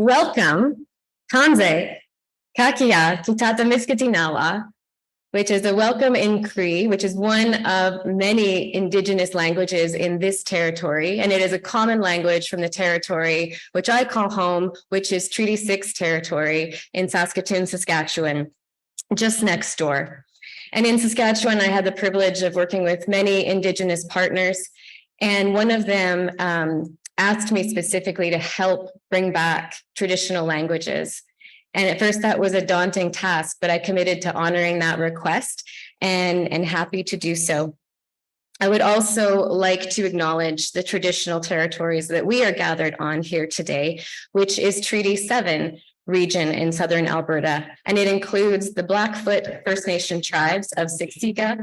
Welcome, Kanze, Kakia, Kitata Miskatinawa, which is a welcome in Cree, which is one of many Indigenous languages in this territory. And it is a common language from the territory, which I call home, which is Treaty 6 territory in Saskatoon, Saskatchewan, just next door. And in Saskatchewan, I had the privilege of working with many Indigenous partners. And one of them asked me specifically to help bring back traditional languages. And at first that was a daunting task, but I committed to honoring that request and happy to do so. I would also like to acknowledge the traditional territories that we are gathered on here today, which is Treaty 7 region in Southern Alberta. And it includes the Blackfoot First Nation tribes of Siksika,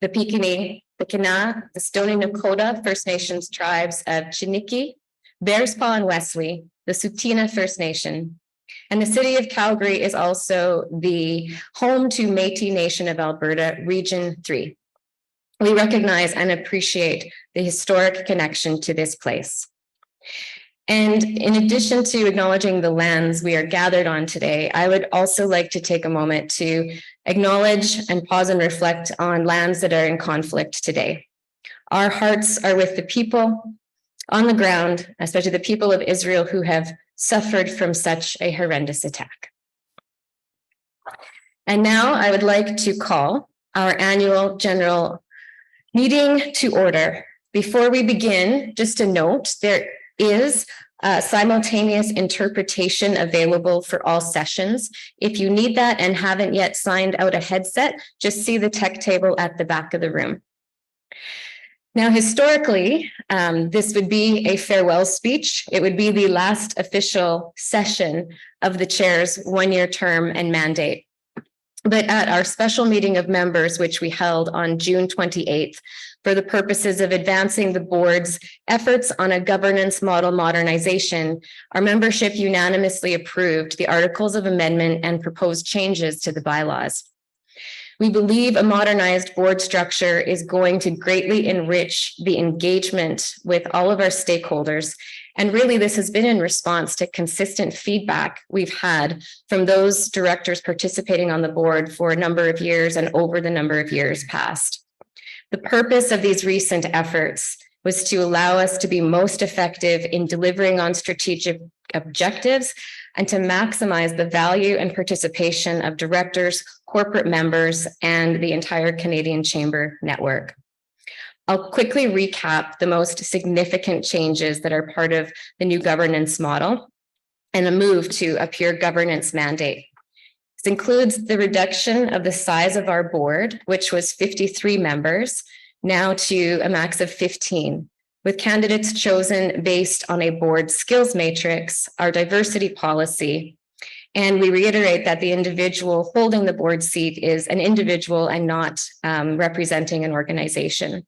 the Piikani, the Kainai, the Stoney Nakoda First Nations tribes of Chiniki, Bearspaw and Wesley, the Tsuut'ina First Nation. And the city of Calgary is also the home to Métis Nation of Alberta, Region 3. We recognize and appreciate the historic connection to this place. And in addition to acknowledging the lands we are gathered on today, I would also like to take a moment to acknowledge and pause and reflect on lands that are in conflict today. Our hearts are with the people on the ground, especially the people of Israel who have suffered from such a horrendous attack. And now I would like to call our annual general meeting to order. Before we begin, just a note, there is simultaneous interpretation available for all sessions. If you need that and haven't yet signed out a headset, just see the tech table at the back of the room. Now, historically, this would be a farewell speech. It would be the last official session of the chair's one-year term and mandate. But at our special meeting of members, which we held on June 28th, for the purposes of advancing the board's efforts on a governance model modernization, our membership unanimously approved the articles of amendment and proposed changes to the bylaws. We believe a modernized board structure is going to greatly enrich the engagement with all of our stakeholders. And really, this has been in response to consistent feedback we've had from those directors participating on the board for a number of years and over the number of years past. The purpose of these recent efforts was to allow us to be most effective in delivering on strategic objectives and to maximize the value and participation of directors, corporate members, and the entire Canadian Chamber network. I'll quickly recap the most significant changes that are part of the new governance model and a move to a pure governance mandate. This includes the reduction of the size of our board, which was 53 members, now to a max of 15, with candidates chosen based on a board skills matrix, our diversity policy, and we reiterate that the individual holding the board seat is an individual and not representing an organization.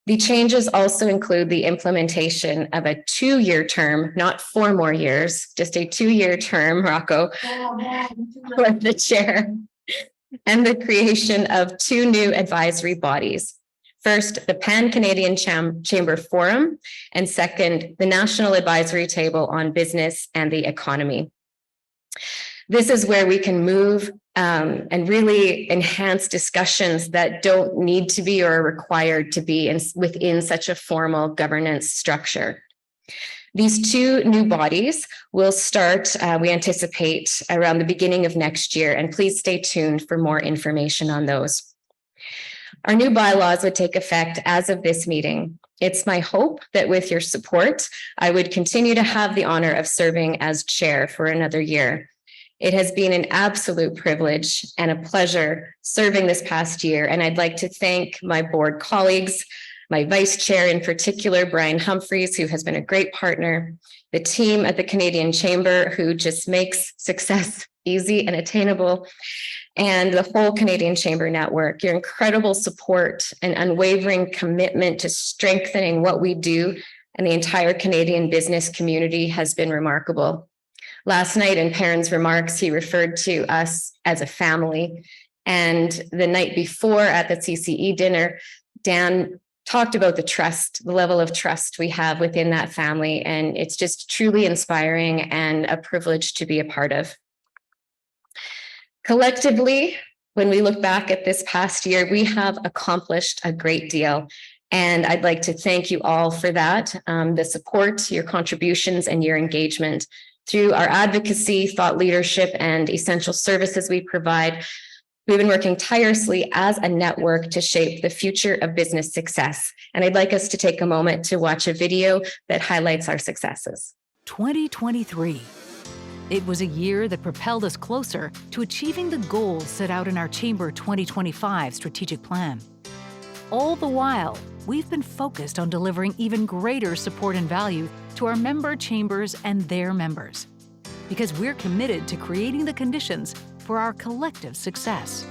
The changes also include the implementation of a 2-year term, not 4 more years, just a 2-year term, Rocco, for the chair, and the creation of 2 new advisory bodies. First, the Pan-Canadian Chamber Forum, and second, the National Advisory Table on Business and the Economy. This is where we can move and really enhance discussions that don't need to be or are required to be within such a formal governance structure. These 2 new bodies will start, we anticipate, around the beginning of next year, and please stay tuned for more information on those. Our new bylaws would take effect as of this meeting. It's my hope that with your support, I would continue to have the honor of serving as chair for another year. It has been an absolute privilege and a pleasure serving this past year, and I'd like to thank my board colleagues, my vice chair in particular, Brian Humphreys, who has been a great partner, the team at the Canadian Chamber, who just makes success easy and attainable, and the whole Canadian Chamber network. Your incredible support and unwavering commitment to strengthening what we do and the entire Canadian business community has been remarkable. Last night in Perrin's remarks, he referred to us as a family. And the night before at the CCE dinner, Dan talked about the trust, the level of trust we have within that family. And it's just truly inspiring and a privilege to be a part of. Collectively, when we look back at this past year, we have accomplished a great deal. And I'd like to thank you all for that, the support, your contributions, and your engagement. Through our advocacy, thought leadership, and essential services we provide, we've been working tirelessly as a network to shape the future of business success. And I'd like us to take a moment to watch a video that highlights our successes. 2023. It was a year that propelled us closer to achieving the goals set out in our Chamber 2025 strategic plan. All the while, we've been focused on delivering even greater support and value to our member chambers and their members, because we're committed to creating the conditions for our collective success.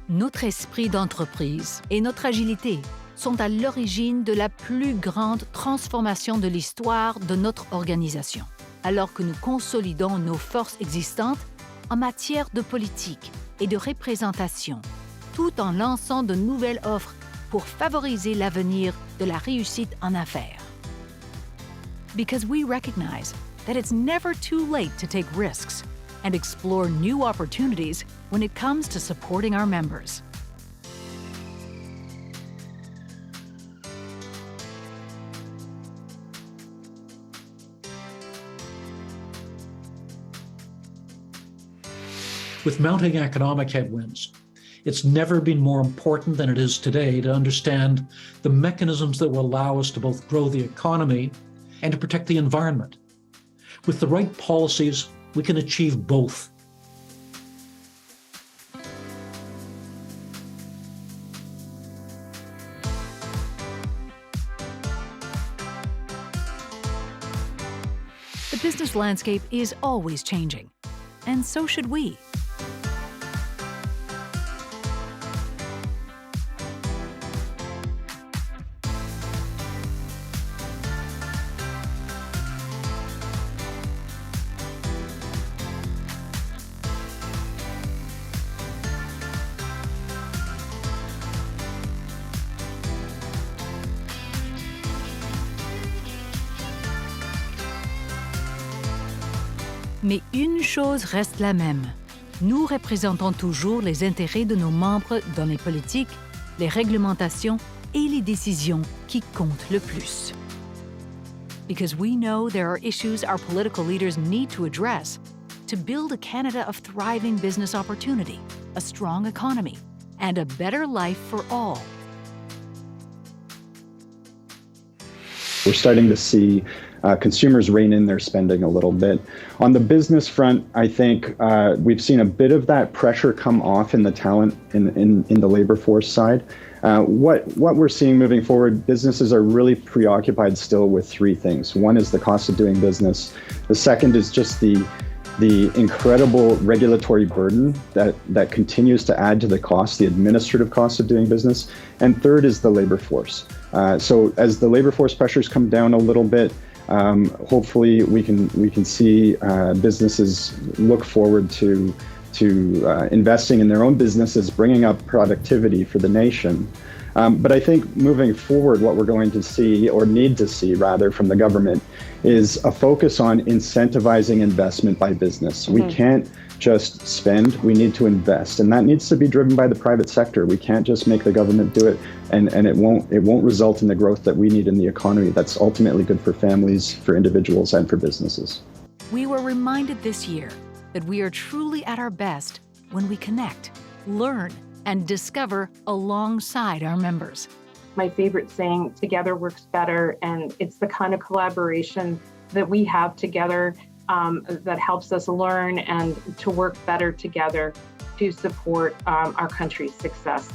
Notre esprit d'entreprise et notre agilité sont à l'origine de la plus grande transformation de l'histoire de notre organisation, alors que nous consolidons nos forces existantes en matière de politique et de représentation, tout en lançant de nouvelles offres pour favoriser l'avenir de la réussite en affaires. Because we recognize that it's never too late to take risks and explore new opportunities when it comes to supporting our members. With mounting economic headwinds, it's never been more important than it is today to understand the mechanisms that will allow us to both grow the economy and to protect the environment. With the right policies, we can achieve both. The business landscape is always changing, and so should we. Mais une chose reste la même. Nous représentons toujours les intérêts de nos membres dans les politiques, les réglementations et les décisions qui comptent le plus. Because we know there are issues our political leaders need to address to build a Canada of thriving business opportunity, a strong economy, and a better life for all. We're starting to see consumers rein in their spending a little bit. On the business front, I think we've seen a bit of that pressure come off in the talent in the labor force side. What we're seeing moving forward, businesses are really preoccupied still with three things. One is the cost of doing business. The second is just the incredible regulatory burden that continues to add to the cost, the administrative costs of doing business. And third is the labor force. So as the labor force pressures come down a little bit, hopefully we can see businesses look forward to investing in their own businesses, bringing up productivity for the nation. But I think moving forward, what we're going to see, or need to see rather, from the government is a focus on incentivizing investment by business. Mm-hmm. We can't just spend, we need to invest. And that needs to be driven by the private sector. We can't just make the government do it, and it won't result in the growth that we need in the economy that's ultimately good for families, for individuals, and for businesses. We were reminded this year that we are truly at our best when we connect, learn, and discover alongside our members. My favorite saying, together works better, and it's the kind of collaboration that we have together that helps us learn and to work better together to support our country's success.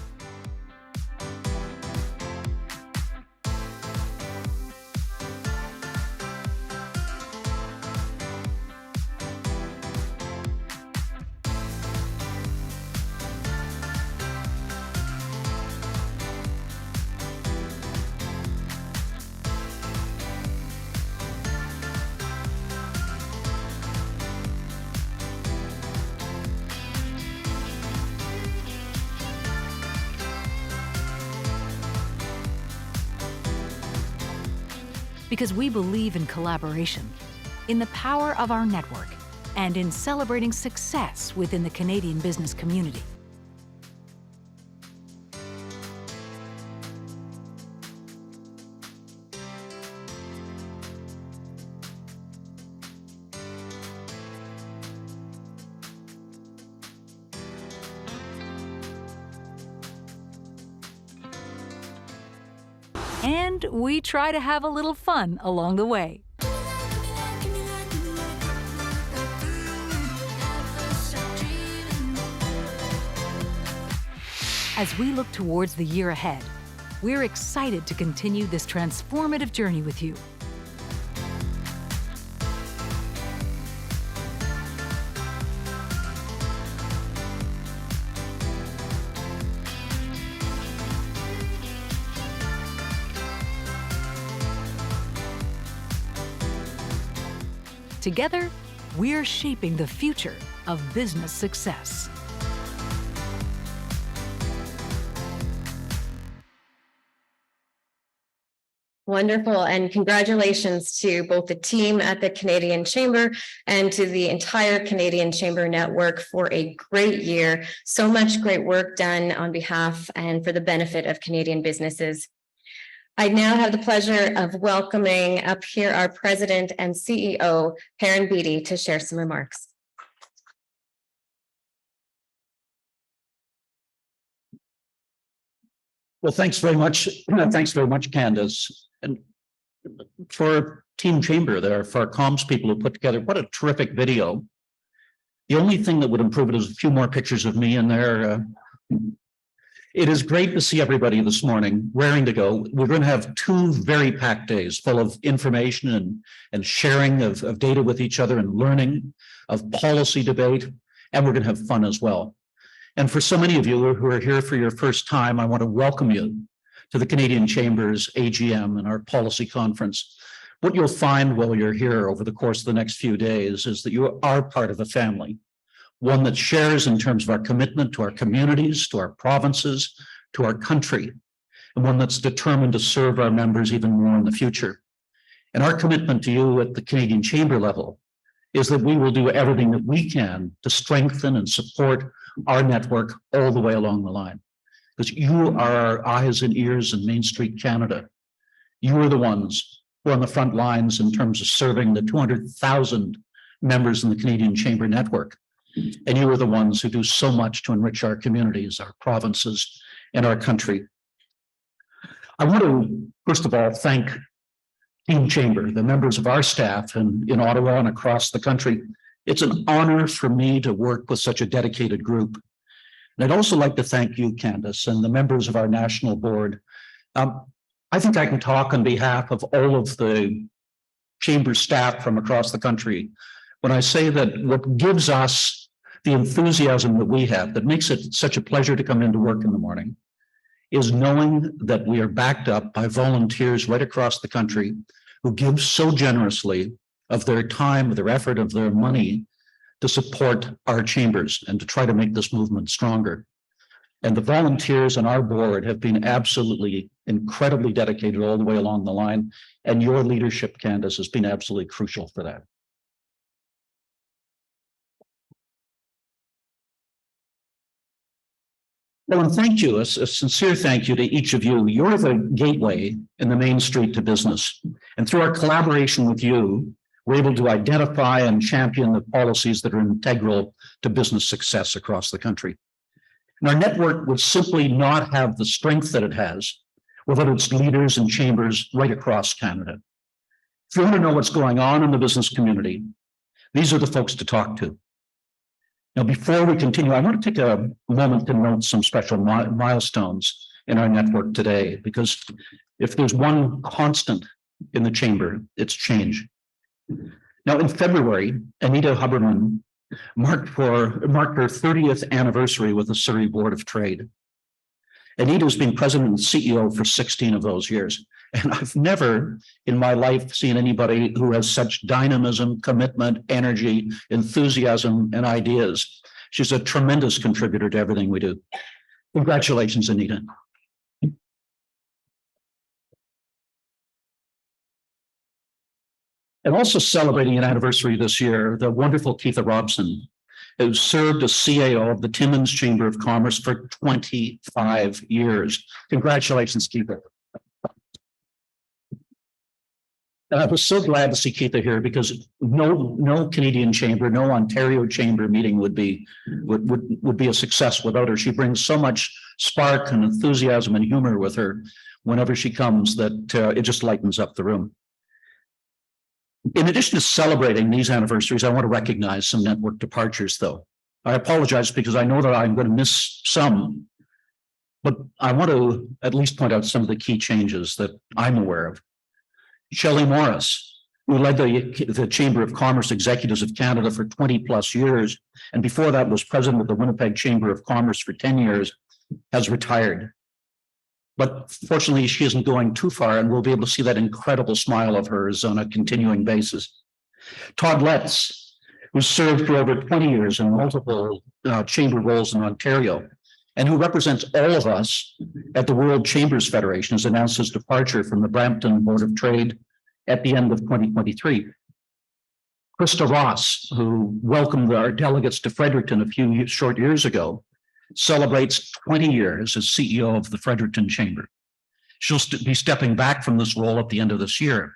because we believe in collaboration, in the power of our network, and in celebrating success within the Canadian business community. And we try to have a little fun along the way. As we look towards the year ahead, we're excited to continue this transformative journey with you. Together, we're shaping the future of business success. Wonderful, and congratulations to both the team at the Canadian Chamber and to the entire Canadian Chamber Network for a great year. So much great work done on behalf and for the benefit of Canadian businesses. I now have the pleasure of welcoming up here our President and CEO, Perrin Beatty, to share some remarks. Well, thanks very much. Thanks very much, Candace. And for Team Chamber there, for our comms people who put together, what a terrific video. The only thing that would improve it is a few more pictures of me in there. It is great to see everybody this morning raring to go. We're going to have 2 very packed days full of information and sharing of data with each other and learning, of policy debate, and we're going to have fun as well. And for so many of you who are here for your first time, I want to welcome you to the Canadian Chamber's AGM and our policy conference. What you'll find while you're here over the course of the next few days is that you are part of a family, one that shares in terms of our commitment to our communities, to our provinces, to our country, and one that's determined to serve our members even more in the future. And our commitment to you at the Canadian Chamber level is that we will do everything that we can to strengthen and support our network all the way along the line. Because you are our eyes and ears in Main Street Canada. You are the ones who are on the front lines in terms of serving the 200,000 members in the Canadian Chamber network. And you are the ones who do so much to enrich our communities, our provinces, and our country. I want to, first of all, thank Team Chamber, the members of our staff in Ottawa and across the country. It's an honor for me to work with such a dedicated group. And I'd also like to thank you, Candace, and the members of our national board. I think I can talk on behalf of all of the Chamber staff from across the country when I say that what gives us the enthusiasm that we have, that makes it such a pleasure to come into work in the morning, is knowing that we are backed up by volunteers right across the country who give so generously of their time, of their effort, of their money to support our chambers and to try to make this movement stronger. And the volunteers on our board have been absolutely incredibly dedicated all the way along the line. And your leadership, Candace, has been absolutely crucial for that. Well, and thank you, a sincere thank you to each of you. You're the gateway in the Main Street to business. And through our collaboration with you, we're able to identify and champion the policies that are integral to business success across the country. And our network would simply not have the strength that it has without its leaders and chambers right across Canada. If you want to know what's going on in the business community, these are the folks to talk to. Now, before we continue, I want to take a moment to note some special milestones in our network today, because if there's one constant in the chamber, it's change. Now, in February, Anita Huberman marked her 30th anniversary with the Surrey Board of Trade. Anita has been president and CEO for 16 of those years. And I've never in my life seen anybody who has such dynamism, commitment, energy, enthusiasm, and ideas. She's a tremendous contributor to everything we do. Congratulations, Anita. And also celebrating an anniversary this year, the wonderful Keitha Robson, who served as CAO of the Timmins Chamber of Commerce for 25 years. Congratulations, Keitha. And I was so glad to see Keitha here because no Canadian chamber, no Ontario chamber meeting would be a success without her. She brings so much spark and enthusiasm and humor with her whenever she comes that it just lightens up the room. In addition to celebrating these anniversaries, I want to recognize some network departures, though. I apologize because I know that I'm going to miss some, but I want to at least point out some of the key changes that I'm aware of. Shelley Morris, who led the Chamber of Commerce Executives of Canada for 20 plus years, and before that was president of the Winnipeg Chamber of Commerce for 10 years, has retired. But fortunately, she isn't going too far, and we'll be able to see that incredible smile of hers on a continuing basis. Todd Letts, who served for over 20 years in multiple chamber roles in Ontario, and who represents all of us at the World Chambers Federation, has announced his departure from the Brampton Board of Trade at the end of 2023. Krista Ross, who welcomed our delegates to Fredericton a few short years ago, celebrates 20 years as CEO of the Fredericton Chamber. She'll be stepping back from this role at the end of this year.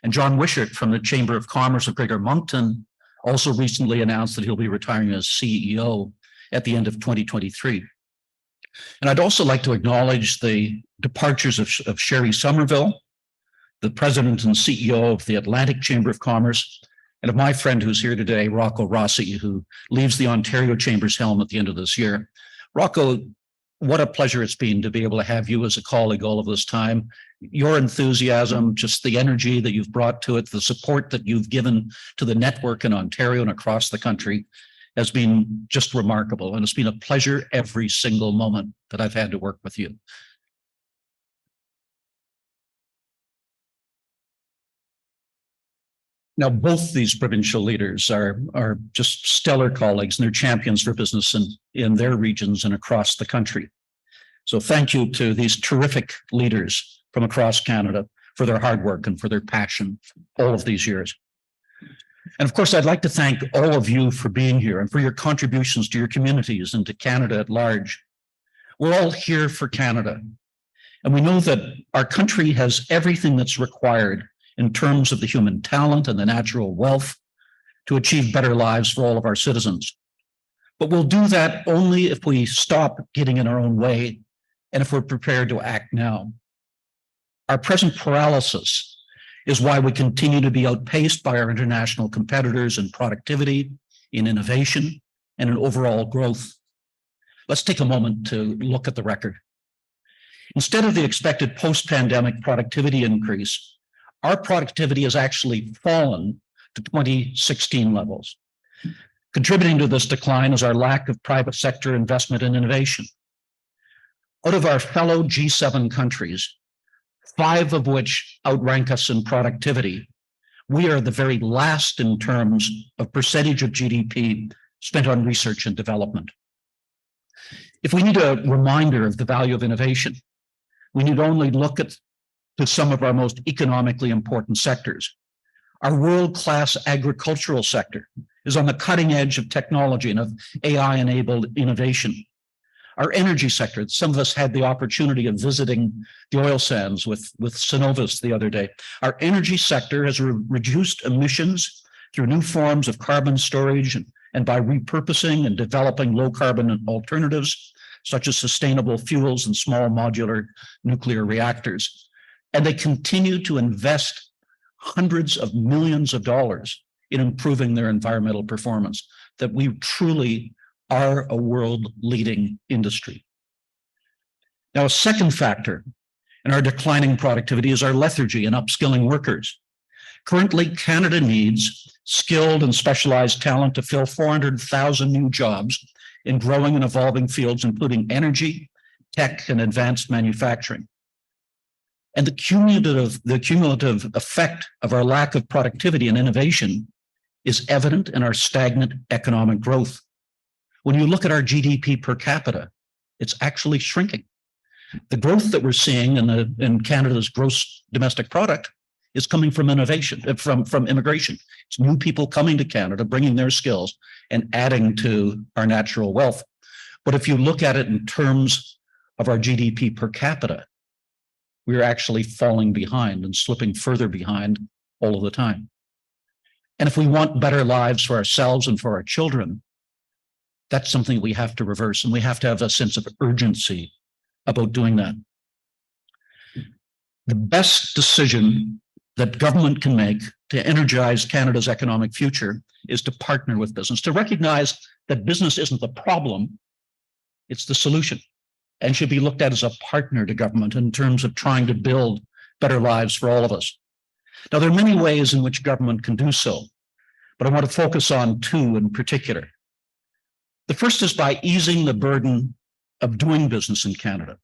And John Wishart from the Chamber of Commerce of Greater Moncton also recently announced that he'll be retiring as CEO at the end of 2023. And I'd also like to acknowledge the departures of Sherry Somerville, the president and CEO of the Atlantic Chamber of Commerce, and of my friend who's here today, Rocco Rossi, who leaves the Ontario Chamber's helm at the end of this year. Rocco, what a pleasure it's been to be able to have you as a colleague all of this time. Your enthusiasm, just the energy that you've brought to it, the support that you've given to the network in Ontario and across the country has been just remarkable. And it's been a pleasure every single moment that I've had to work with you. Now, both these provincial leaders are just stellar colleagues, and they're champions for business in their regions and across the country. So thank you to these terrific leaders from across Canada for their hard work and for their passion all of these years. And of course, I'd like to thank all of you for being here and for your contributions to your communities and to Canada at large. We're all here for Canada, and we know that our country has everything that's required in terms of the human talent and the natural wealth to achieve better lives for all of our citizens. But we'll do that only if we stop getting in our own way and if we're prepared to act now. Our present paralysis is why we continue to be outpaced by our international competitors in productivity, in innovation, and in overall growth. Let's take a moment to look at the record. Instead of the expected post-pandemic productivity increase, our productivity has actually fallen to 2016 levels. Contributing to this decline is our lack of private sector investment in innovation. Out of our fellow G7 countries, 5 of which outrank us in productivity, we are the very last in terms of percentage of GDP spent on research and development. If we need a reminder of the value of innovation, we need only look at to some of our most economically important sectors. Our world-class agricultural sector is on the cutting edge of technology and of AI-enabled innovation. Our energy sector, some of us had the opportunity of visiting the oil sands with Cenovus the other day. Our energy sector has reduced emissions through new forms of carbon storage and by repurposing and developing low-carbon alternatives, such as sustainable fuels and small modular nuclear reactors. And they continue to invest hundreds of millions of dollars in improving their environmental performance, that we truly are a world-leading industry. Now, a second factor in our declining productivity is our lethargy in upskilling workers. Currently, Canada needs skilled and specialized talent to fill 400,000 new jobs in growing and evolving fields, including energy, tech, and advanced manufacturing. And the cumulative effect of our lack of productivity and innovation is evident in our stagnant economic growth. When you look at our GDP per capita, it's actually shrinking. The growth that we're seeing in Canada's gross domestic product is coming from innovation, from immigration. It's new people coming to Canada, bringing their skills and adding to our natural wealth. But if you look at it in terms of our GDP per capita, we're actually falling behind and slipping further behind all of the time. And if we want better lives for ourselves and for our children, that's something we have to reverse, and we have to have a sense of urgency about doing that. The best decision that government can make to energize Canada's economic future is to partner with business, to recognize that business isn't the problem, it's the solution, and should be looked at as a partner to government in terms of trying to build better lives for all of us. Now, there are many ways in which government can do so, but I want to focus on two in particular. The first is by easing the burden of doing business in Canada.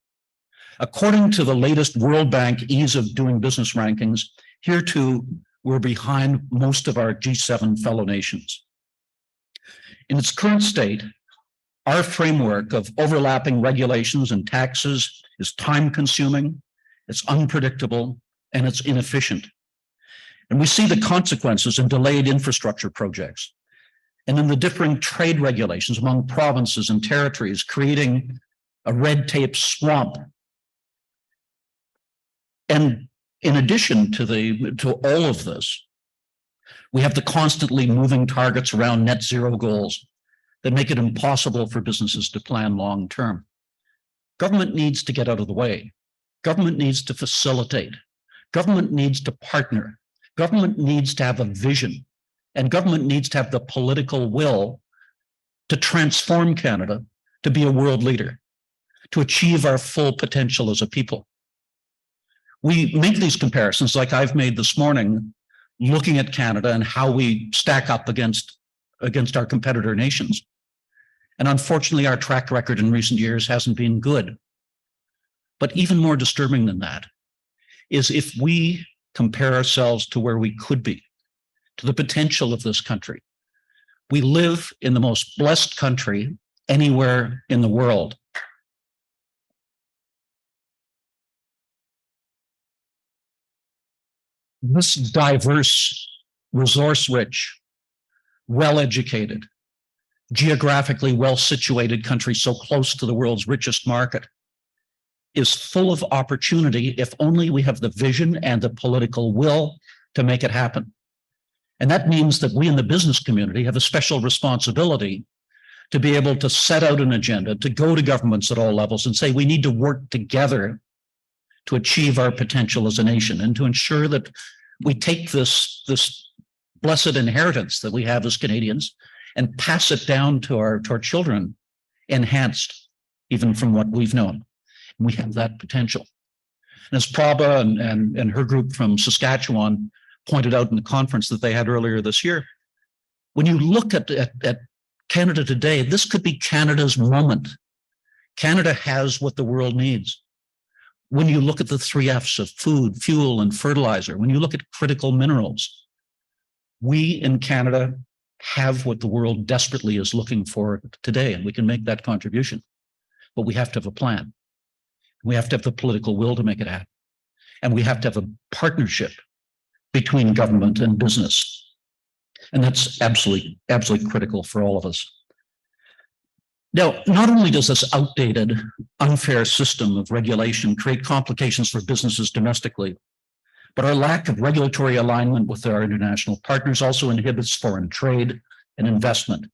According to the latest World Bank Ease of Doing Business rankings, here too, we're behind most of our G7 fellow nations. In its current state, our framework of overlapping regulations and taxes is time-consuming, it's unpredictable, and it's inefficient. And we see the consequences in delayed infrastructure projects and in the differing trade regulations among provinces and territories, creating a red tape swamp. And in addition to all of this, we have the constantly moving targets around net zero goals that make it impossible for businesses to plan long term. Government needs to get out of the way. Government needs to facilitate. Government needs to partner. Government needs to have a vision, and government needs to have the political will to transform Canada to be a world leader, to achieve our full potential as a people. We make these comparisons like I've made this morning, looking at Canada and how we stack up against our competitor nations. And unfortunately, our track record in recent years hasn't been good. But even more disturbing than that is if we compare ourselves to where we could be, to the potential of this country. We live in the most blessed country anywhere in the world. This diverse, resource-rich, well-educated, geographically well-situated country so close to the world's richest market is full of opportunity if only we have the vision and the political will to make it happen. And that means that we in the business community have a special responsibility to be able to set out an agenda, to go to governments at all levels and say we need to work together to achieve our potential as a nation and to ensure that we take this blessed inheritance that we have as Canadians and pass it down to our children, enhanced even from what we've known. We have that potential. And as Prabha and her group from Saskatchewan pointed out in the conference that they had earlier this year, when you look at Canada today, this could be Canada's moment. Canada has what the world needs. When you look at the 3 F's of food, fuel, and fertilizer, when you look at critical minerals, we in Canada have what the world desperately is looking for today, and we can make that contribution. But we have to have a plan. We have to have the political will to make it happen. And we have to have a partnership between government and business. And that's absolutely critical for all of us. Now, not only does this outdated, unfair system of regulation create complications for businesses domestically, but our lack of regulatory alignment with our international partners also inhibits foreign trade and investment.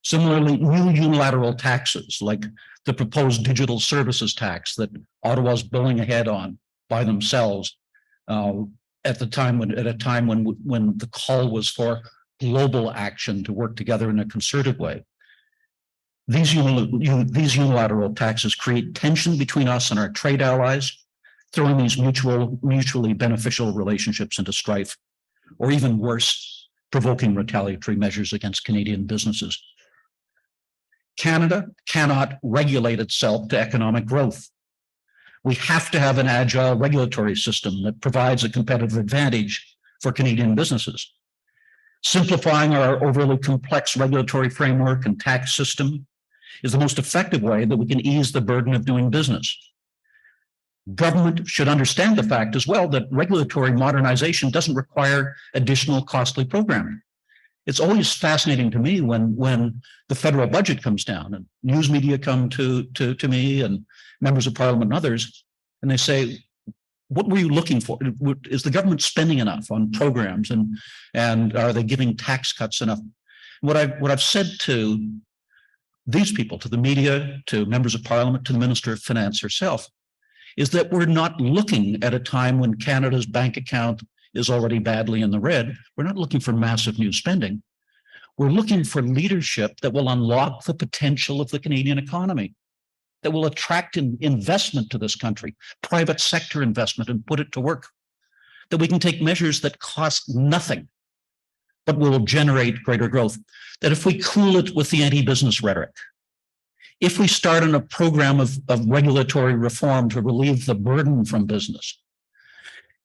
Similarly, new unilateral taxes like the proposed digital services tax that Ottawa's billing ahead on by themselves at a time when the call was for global action to work together in a concerted way. These unilateral taxes create tension between us and our trade allies, throwing these mutually beneficial relationships into strife, or even worse, provoking retaliatory measures against Canadian businesses. Canada cannot regulate itself to economic growth. We have to have an agile regulatory system that provides a competitive advantage for Canadian businesses. Simplifying our overly complex regulatory framework and tax system is the most effective way that we can ease the burden of doing business. Government should understand the fact as well that regulatory modernization doesn't require additional costly programming. It's always fascinating to me when the federal budget comes down and news media come to me and members of parliament and others, and they say, what were you looking for? Is the government spending enough on programs, and are they giving tax cuts enough? What I've said to these people, to the media, to members of parliament, to the Minister of Finance herself, is that we're not looking at a time when Canada's bank account is already badly in the red. We're not looking for massive new spending. We're looking for leadership that will unlock the potential of the Canadian economy, that will attract investment to this country, private sector investment, and put it to work, that we can take measures that cost nothing, but will generate greater growth, that if we cool it with the anti-business rhetoric, if we start on a program of regulatory reform to relieve the burden from business,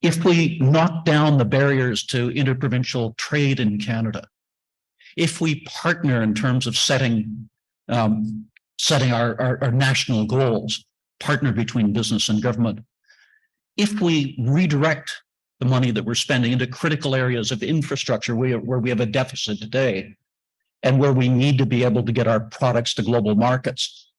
if we knock down the barriers to interprovincial trade in Canada, if we partner in terms of setting our national goals, partner between business and government, if we redirect the money that we're spending into critical areas of infrastructure where we have a deficit today and where we need to be able to get our products to global markets,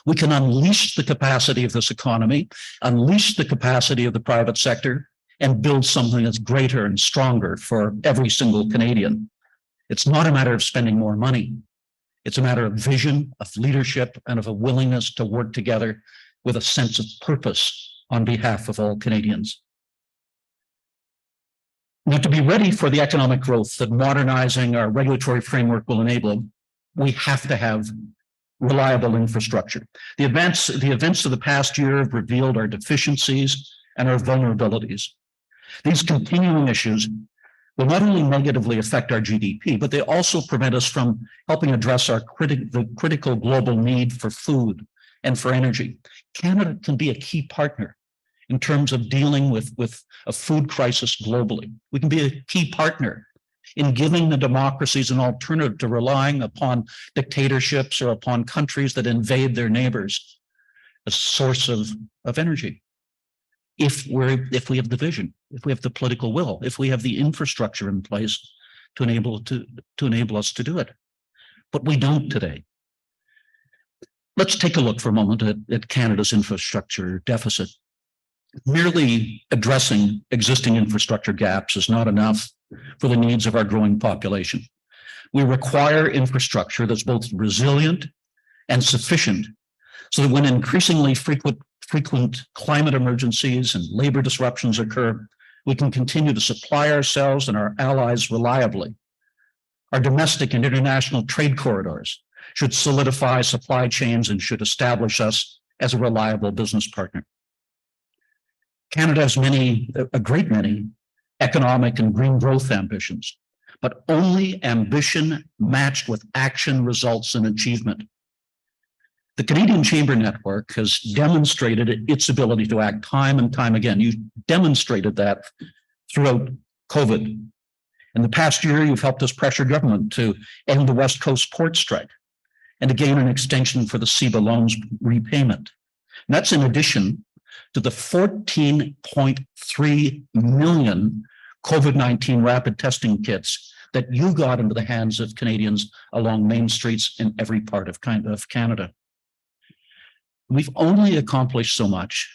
we can unleash the capacity of this economy, unleash the capacity of the private sector, and build something that's greater and stronger for every single Canadian. It's not a matter of spending more money. It's a matter of vision, of leadership, and of a willingness to work together with a sense of purpose on behalf of all Canadians. Now, to be ready for the economic growth that modernizing our regulatory framework will enable, we have to have reliable infrastructure. The events of the past year have revealed our deficiencies and our vulnerabilities. These continuing issues will not only negatively affect our GDP, but they also prevent us from helping address the critical global need for food and for energy. Canada can be a key partner in terms of dealing with a food crisis globally. We can be a key partner in giving the democracies an alternative to relying upon dictatorships or upon countries that invade their neighbors, a source of energy. If we have the vision, if we have the political will, if we have the infrastructure in place to enable us to do it. But we don't today. Let's take a look for a moment at Canada's infrastructure deficit. Merely addressing existing infrastructure gaps is not enough for the needs of our growing population. We require infrastructure that's both resilient and sufficient so that when increasingly frequent climate emergencies and labor disruptions occur, we can continue to supply ourselves and our allies reliably. Our domestic and international trade corridors should solidify supply chains and should establish us as a reliable business partner. Canada has a great many economic and green growth ambitions, but only ambition matched with action results in achievement. The Canadian Chamber Network has demonstrated its ability to act time and time again. You demonstrated that throughout COVID. In the past year, you've helped us pressure government to end the West Coast port strike and to gain an extension for the CEBA loans repayment. And that's in addition to the 14.3 million COVID-19 rapid testing kits that you got into the hands of Canadians along main streets in every part of Canada. We've only accomplished so much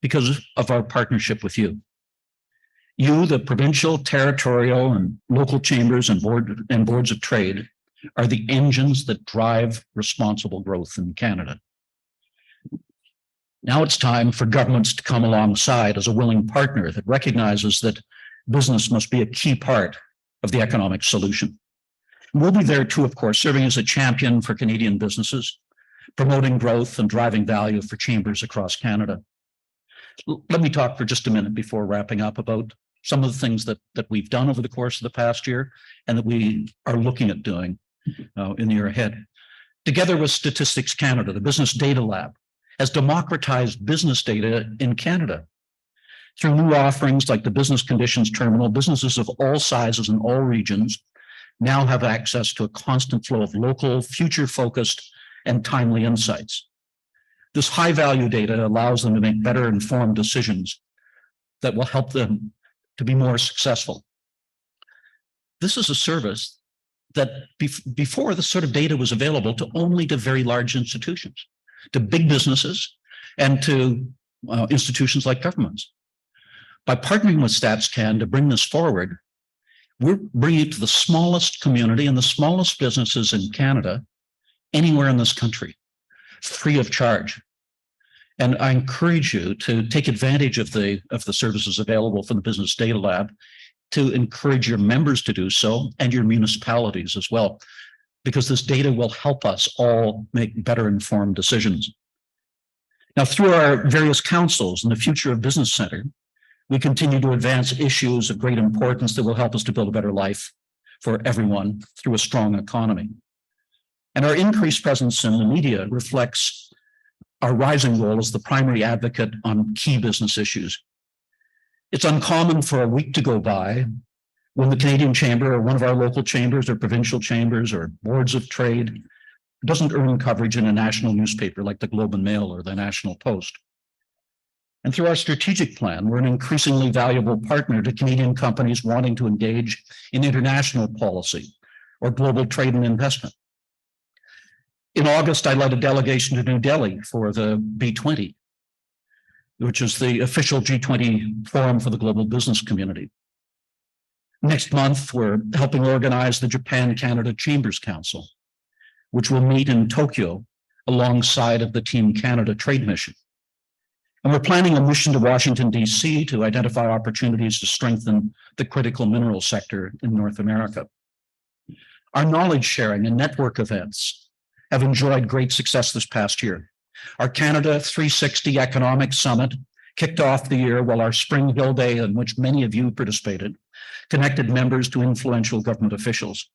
because of our partnership with you. You, the provincial, territorial, and local chambers and boards of trade, are the engines that drive responsible growth in Canada. Now it's time for governments to come alongside as a willing partner that recognizes that business must be a key part of the economic solution. We'll be there too, of course, serving as a champion for Canadian businesses, promoting growth and driving value for chambers across Canada. Let me talk for just a minute before wrapping up about some of the things that we've done over the course of the past year and that we are looking at doing in the year ahead. Together with Statistics Canada, the Business Data Lab has democratized business data in Canada. Through new offerings like the Business Conditions Terminal, businesses of all sizes and all regions now have access to a constant flow of local, future-focused, and timely insights. This high-value data allows them to make better informed decisions that will help them to be more successful. This is a service that before this sort of data was available only to very large institutions, to big businesses, and to institutions like governments. By partnering with StatsCan to bring this forward, we're bringing it to the smallest community and the smallest businesses in Canada, anywhere in this country, free of charge. And I encourage you to take advantage of the services available from the Business Data Lab, to encourage your members to do so and your municipalities as well, because this data will help us all make better informed decisions. Now, through our various councils and the Future of Business Center, we continue to advance issues of great importance that will help us to build a better life for everyone through a strong economy. And our increased presence in the media reflects our rising role as the primary advocate on key business issues. It's uncommon for a week to go by when the Canadian Chamber or one of our local chambers or provincial chambers or boards of trade doesn't earn coverage in a national newspaper like the Globe and Mail or the National Post. And through our strategic plan, we're an increasingly valuable partner to Canadian companies wanting to engage in international policy or global trade and investment. In August, I led a delegation to New Delhi for the B20, which is the official G20 forum for the global business community. Next month, we're helping organize the Japan-Canada Chambers Council, which will meet in Tokyo alongside of the Team Canada trade mission. And we're planning a mission to Washington, D.C. to identify opportunities to strengthen the critical mineral sector in North America. Our knowledge sharing and network events have enjoyed great success this past year. Our Canada 360 Economic Summit kicked off the year, while our Spring Hill Day, in which many of you participated, connected members to influential government officials.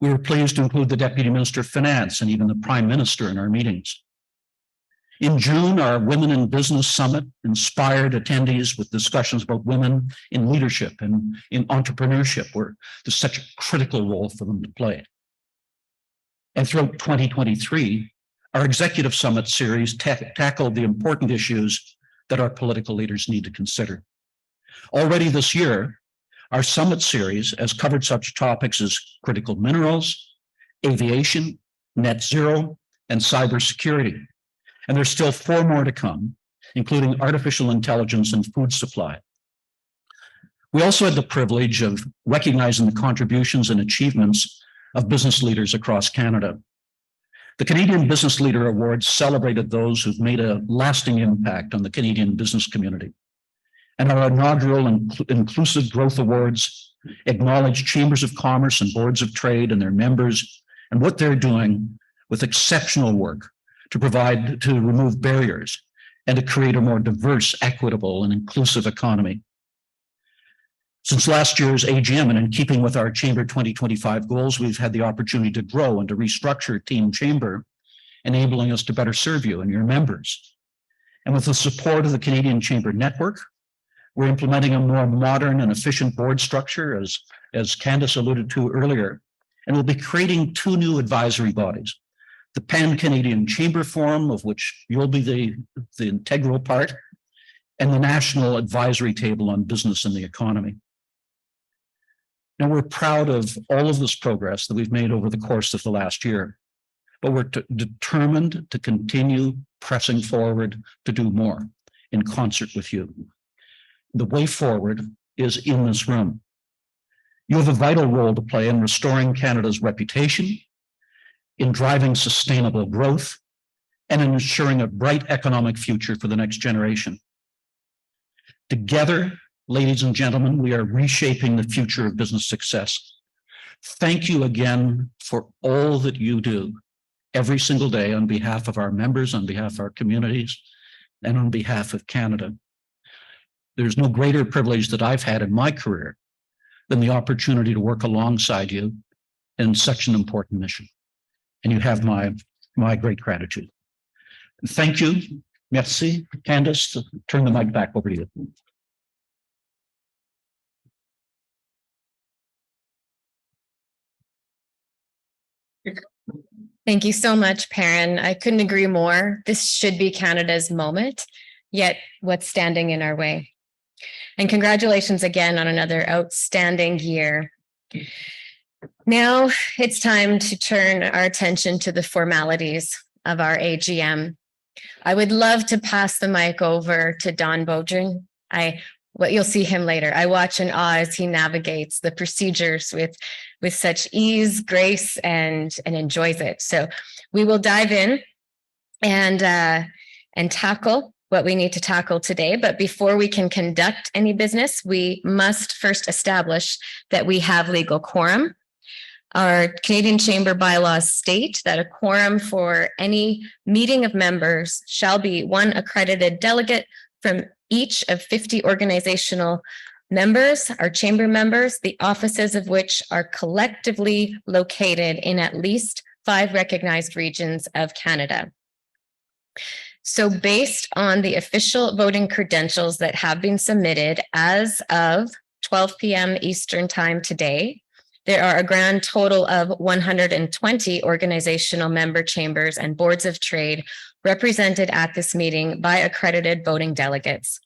We were pleased to include the Deputy Minister of Finance and even the Prime Minister in our meetings. In June, our Women in Business Summit inspired attendees with discussions about women in leadership and in entrepreneurship, where there's such a critical role for them to play. And throughout 2023, our Executive Summit series tackled the important issues that our political leaders need to consider. Already this year, our Summit series has covered such topics as critical minerals, aviation, net zero, and cybersecurity. And there's still 4 more to come, including artificial intelligence and food supply. We also had the privilege of recognizing the contributions and achievements of business leaders across Canada. The Canadian Business Leader Awards celebrated those who've made a lasting impact on the Canadian business community. And our inaugural Inclusive Growth Awards acknowledge chambers of commerce and boards of trade and their members and what they're doing with exceptional work to remove barriers and to create a more diverse, equitable, and inclusive economy. Since last year's AGM, and in keeping with our Chamber 2025 goals, we've had the opportunity to grow and to restructure Team Chamber, enabling us to better serve you and your members. And with the support of the Canadian Chamber Network, we're implementing a more modern and efficient board structure, as Candace alluded to earlier, and we'll be creating 2 new advisory bodies: the Pan-Canadian Chamber Forum, of which you'll be the integral part, and the National Advisory Table on Business and the Economy. Now, we're proud of all of this progress that we've made over the course of the last year, but we're determined to continue pressing forward to do more in concert with you. The way forward is in this room. You have a vital role to play in restoring Canada's reputation, in driving sustainable growth, and in ensuring a bright economic future for the next generation. Together, ladies and gentlemen, we are reshaping the future of business success. Thank you again for all that you do every single day on behalf of our members, on behalf of our communities, and on behalf of Canada. There's no greater privilege that I've had in my career than the opportunity to work alongside you in such an important mission. And you have my great gratitude. Thank you. Merci. Candace, turn the mic back over to you. Thank you so much, Perrin. I couldn't agree more. This should be Canada's moment, yet what's standing in our way? And congratulations again on another outstanding year. Now it's time to turn our attention to the formalities of our AGM. I would love to pass the mic over to Don Beaudrin. You'll see him later. I watch in awe as he navigates the procedures with such ease, grace, and enjoys it. So we will dive in and tackle what we need to tackle today. But before we can conduct any business, we must first establish that we have legal quorum. Our Canadian Chamber bylaws state that a quorum for any meeting of members shall be one accredited delegate from each of 50 organizational members, our chamber members, the offices of which are collectively located in at least 5 recognized regions of Canada. So based on the official voting credentials that have been submitted as of 12 p.m. Eastern Time today, there are a grand total of 120 organizational member chambers and boards of trade represented at this meeting by accredited voting delegates.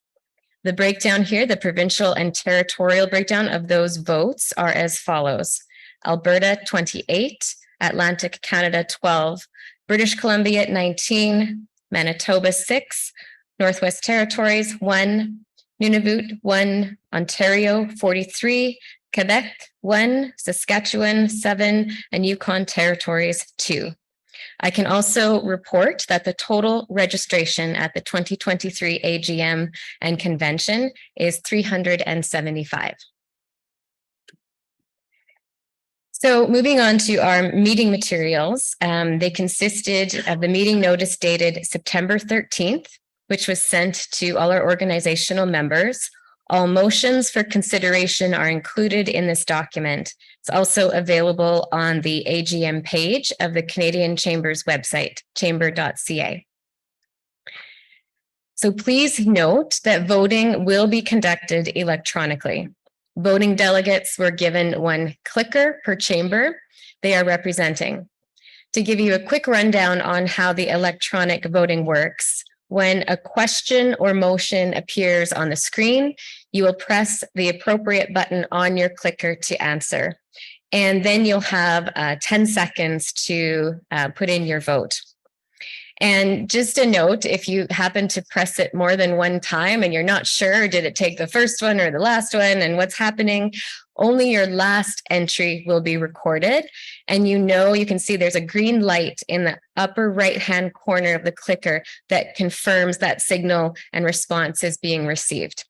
The breakdown here, the provincial and territorial breakdown of those votes are as follows. Alberta, 28, Atlantic Canada, 12, British Columbia, 19, Manitoba, 6, Northwest Territories, 1, Nunavut, 1, Ontario, 43, Quebec, 1, Saskatchewan, 7, and Yukon Territories, 2. I can also report that the total registration at the 2023 AGM and convention is 375. So moving on to our meeting materials, they consisted of the meeting notice dated September 13th, which was sent to all our organizational members. All motions for consideration are included in this document. It's also available on the AGM page of the Canadian Chamber's website, chamber.ca. So please note that voting will be conducted electronically. Voting delegates were given 1 clicker per chamber they are representing. To give you a quick rundown on how the electronic voting works, when a question or motion appears on the screen, you will press the appropriate button on your clicker to answer. And then you'll have 10 seconds to put in your vote. And just a note, if you happen to press it more than one time and you're not sure, did it take the first one or the last one and what's happening, only your last entry will be recorded. And you can see there's a green light in the upper right-hand corner of the clicker that confirms that signal and response is being received.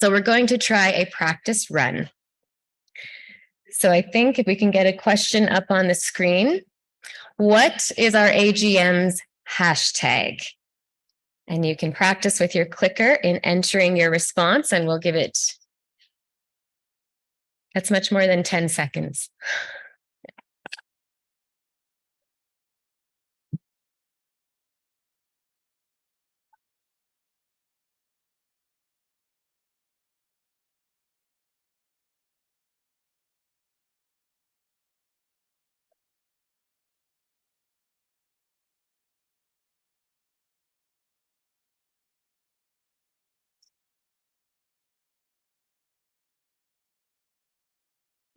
So we're going to try a practice run. So I think if we can get a question up on the screen, what is our AGM's hashtag? And you can practice with your clicker in entering your response, and we'll give it, that's much more than 10 seconds.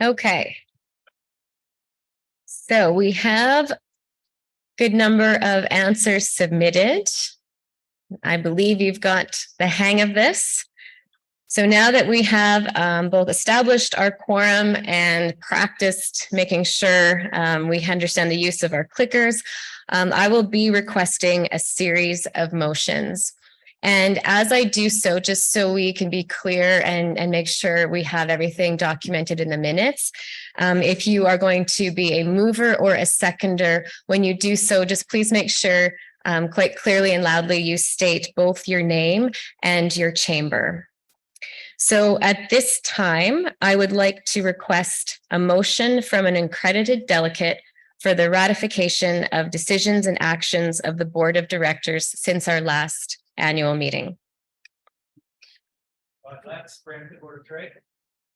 Okay. So we have a good number of answers submitted. I believe you've got the hang of this. So now that we have both established our quorum and practiced making sure we understand the use of our clickers, I will be requesting a series of motions. And as I do so, just so we can be clear and make sure we have everything documented in the minutes, if you are going to be a mover or a seconder, when you do so, just please make sure quite clearly and loudly you state both your name and your chamber. So at this time, I would like to request a motion from an accredited delegate for the ratification of decisions and actions of the Board of Directors since our last annual meeting.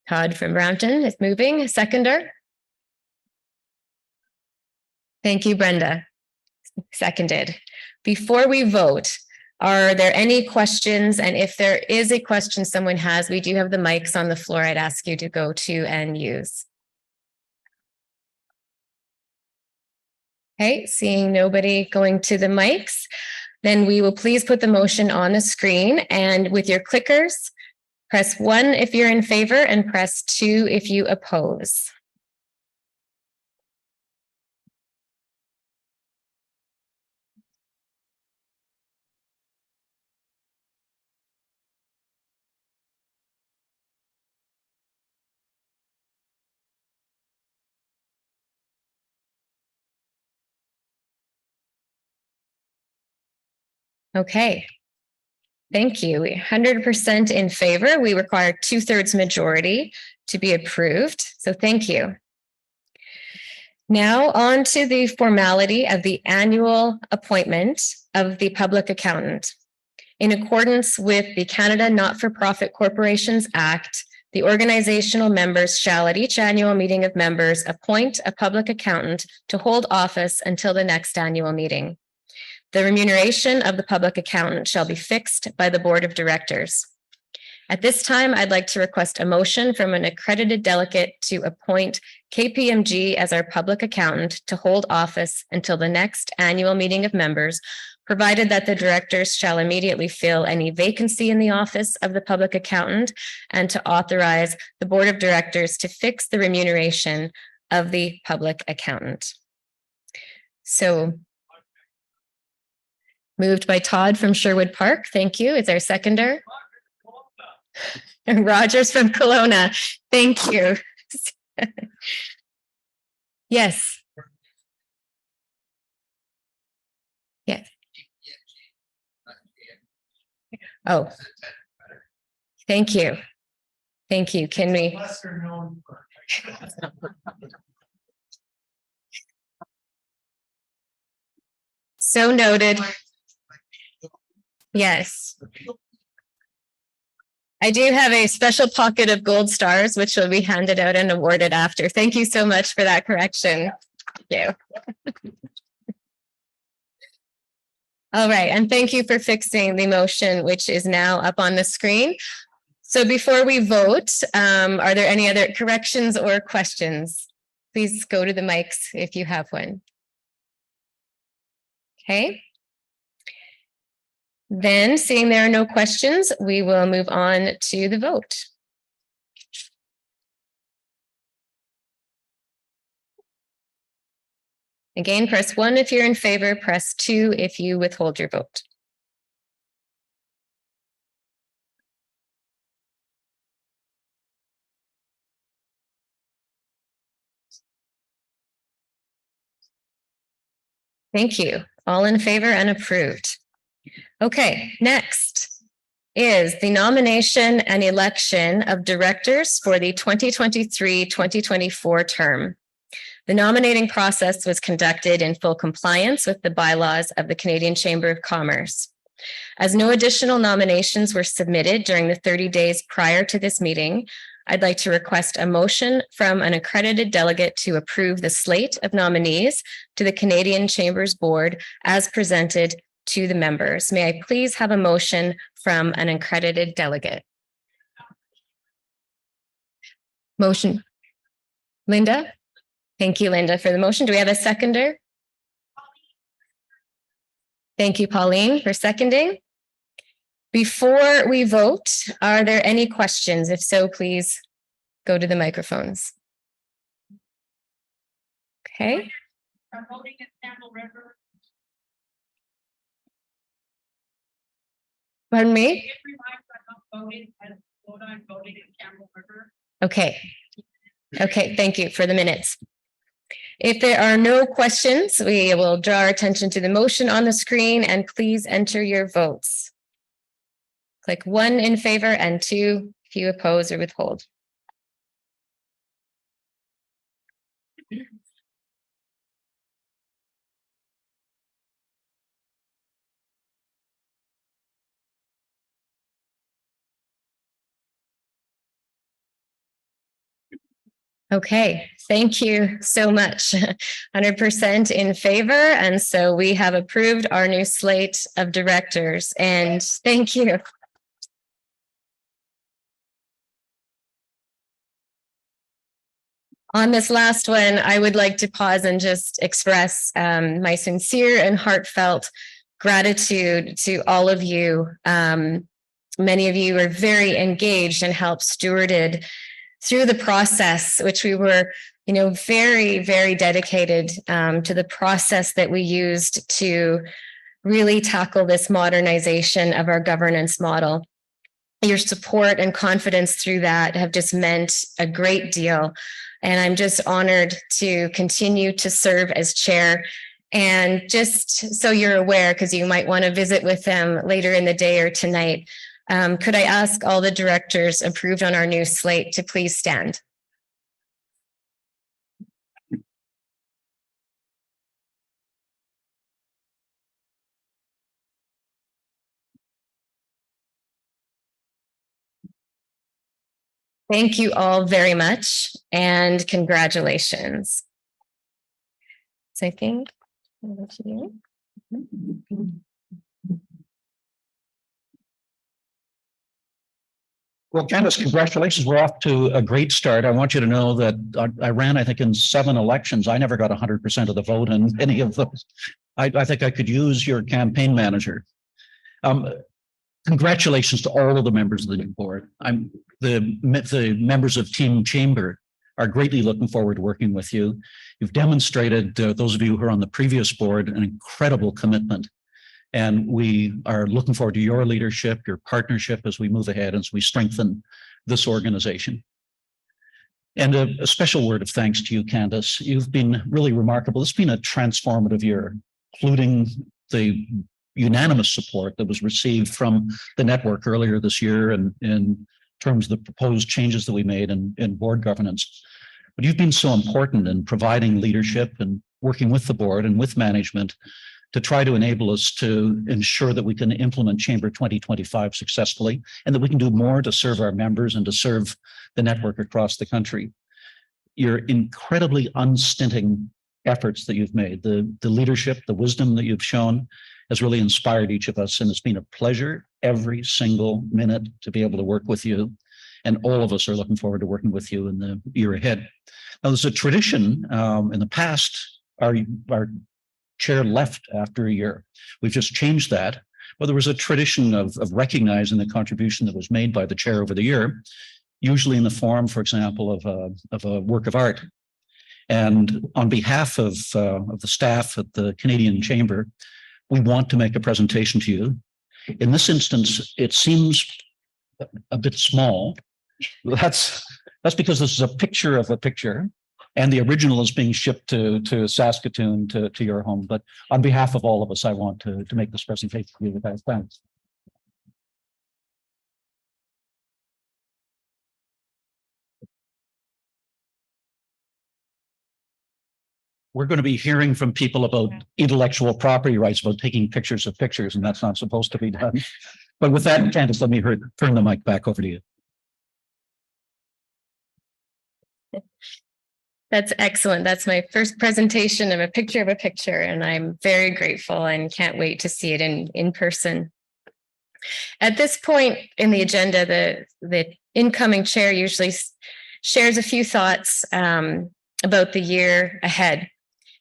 Todd from Brampton is moving. Seconder. Thank you, Brenda. Seconded. Before we vote, are there any questions? And if there is a question someone has, we do have the mics on the floor. I'd ask you to go to and use. Okay, seeing nobody going to the mics, then we will please put the motion on the screen, and with your clickers, press 1 if you're in favor and press 2 if you oppose. Okay. Thank you. 100% in favor. We require 2/3 majority to be approved. So thank you. Now on to the formality of the annual appointment of the public accountant. In accordance with the Canada Not-for-Profit Corporations Act, the organizational members shall at each annual meeting of members appoint a public accountant to hold office until the next annual meeting. The remuneration of the public accountant shall be fixed by the board of directors. At this time, I'd like to request a motion from an accredited delegate to appoint KPMG as our public accountant to hold office until the next annual meeting of members, provided that the directors shall immediately fill any vacancy in the office of the public accountant, and to authorize the board of directors to fix the remuneration of the public accountant. So moved by Todd from Sherwood Park. Thank you. Is there a seconder? Rogers from Kelowna. Thank you. Yes. Yes. Oh. Thank you. Thank you. Can we? So noted. Yes. I do have a special pocket of gold stars, which will be handed out and awarded after. Thank you so much for that correction. Thank you. All right, and thank you for fixing the motion, which is now up on the screen. So before we vote, are there any other corrections or questions? Please go to the mics if you have one. Okay. Then, seeing there are no questions, we will move on to the vote. Again, press 1 if you're in favor, press 2 if you withhold your vote. Thank you. All in favor and approved. Okay, next is the nomination and election of directors for the 2023-2024 term. The nominating process was conducted in full compliance with the bylaws of the Canadian Chamber of Commerce. As no additional nominations were submitted during the 30 days prior to this meeting, I'd like to request a motion from an accredited delegate to approve the slate of nominees to the Canadian Chamber's board as presented to the members. May I please have a motion from an accredited delegate? Motion. Linda? Thank you, Linda, for the motion. Do we have a seconder? Thank you, Pauline, for seconding. Before we vote, are there any questions? If so, please go to the microphones. Okay. Pardon me? Okay. Okay, thank you for the minutes. If there are no questions, we will draw our attention to the motion on the screen, and please enter your votes. Click 1 in favor and 2 if you oppose or withhold. Okay, thank you so much. 100% in favor. And so we have approved our new slate of directors, and thank you. On this last one, I would like to pause and just express my sincere and heartfelt gratitude to all of you. Many of you are very engaged and helped stewarded through the process, which we were, very, very dedicated to the process that we used to really tackle this modernization of our governance model. Your support and confidence through that have just meant a great deal. And I'm just honored to continue to serve as chair. And just so you're aware, because you might want to visit with them later in the day or tonight, could I ask all the directors approved on our new slate to please stand? Thank you all very much, and congratulations. So I think over to you. Well, Candace, congratulations. We're off to a great start. I want you to know that I ran, I think, in 7 elections. I never got 100% of the vote in any of those. I think I could use your campaign manager. Congratulations to all of the members of the new board. The members of Team Chamber are greatly looking forward to working with you. You've demonstrated, those of you who are on the previous board, an incredible commitment. And we are looking forward to your leadership, your partnership as we move ahead, as we strengthen this organization. And a special word of thanks to you, Candace. You've been really remarkable. It's been a transformative year, including the unanimous support that was received from the network earlier this year and in terms of the proposed changes that we made in board governance. But you've been so important in providing leadership and working with the board and with management to try to enable us to ensure that we can implement Chamber 2025 successfully and that we can do more to serve our members and to serve the network across the country. Your incredibly unstinting efforts that you've made, the leadership, the wisdom that you've shown has really inspired each of us. And it's been a pleasure every single minute to be able to work with you. And all of us are looking forward to working with you in the year ahead. Now, there's a tradition in the past, our chair left after a year. We've just changed that. But there was a tradition of recognizing the contribution that was made by the chair over the year, usually in the form, for example, of a work of art. And on behalf of the staff at the Canadian Chamber, we want to make a presentation to you. In this instance, it seems a bit small. That's because this is a picture of a picture. And the original is being shipped to Saskatoon, to your home. But on behalf of all of us, I want to make this presentation to you, guys. Thanks. We're going to be hearing from people about intellectual property rights, about taking pictures of pictures, and that's not supposed to be done. But with that, Candace, let me turn the mic back over to you. That's excellent. That's my first presentation of a picture, and I'm very grateful and can't wait to see it in person. At this point in the agenda, the incoming chair usually shares a few thoughts about the year ahead.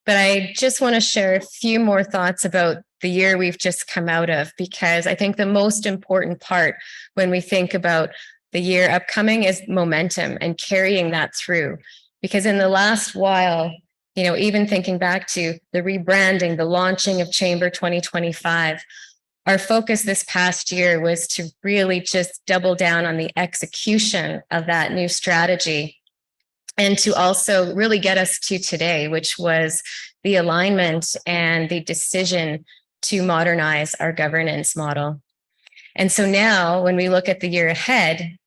But I just want to share a few more thoughts about the year we've just come out of, because I think the most important part when we think about the year upcoming is momentum and carrying that through. Because in the last while, even thinking back to the rebranding, the launching of Chamber 2025, our focus this past year was to really just double down on the execution of that new strategy and to also really get us to today, which was the alignment and the decision to modernize our governance model. And so now when we look at the year ahead,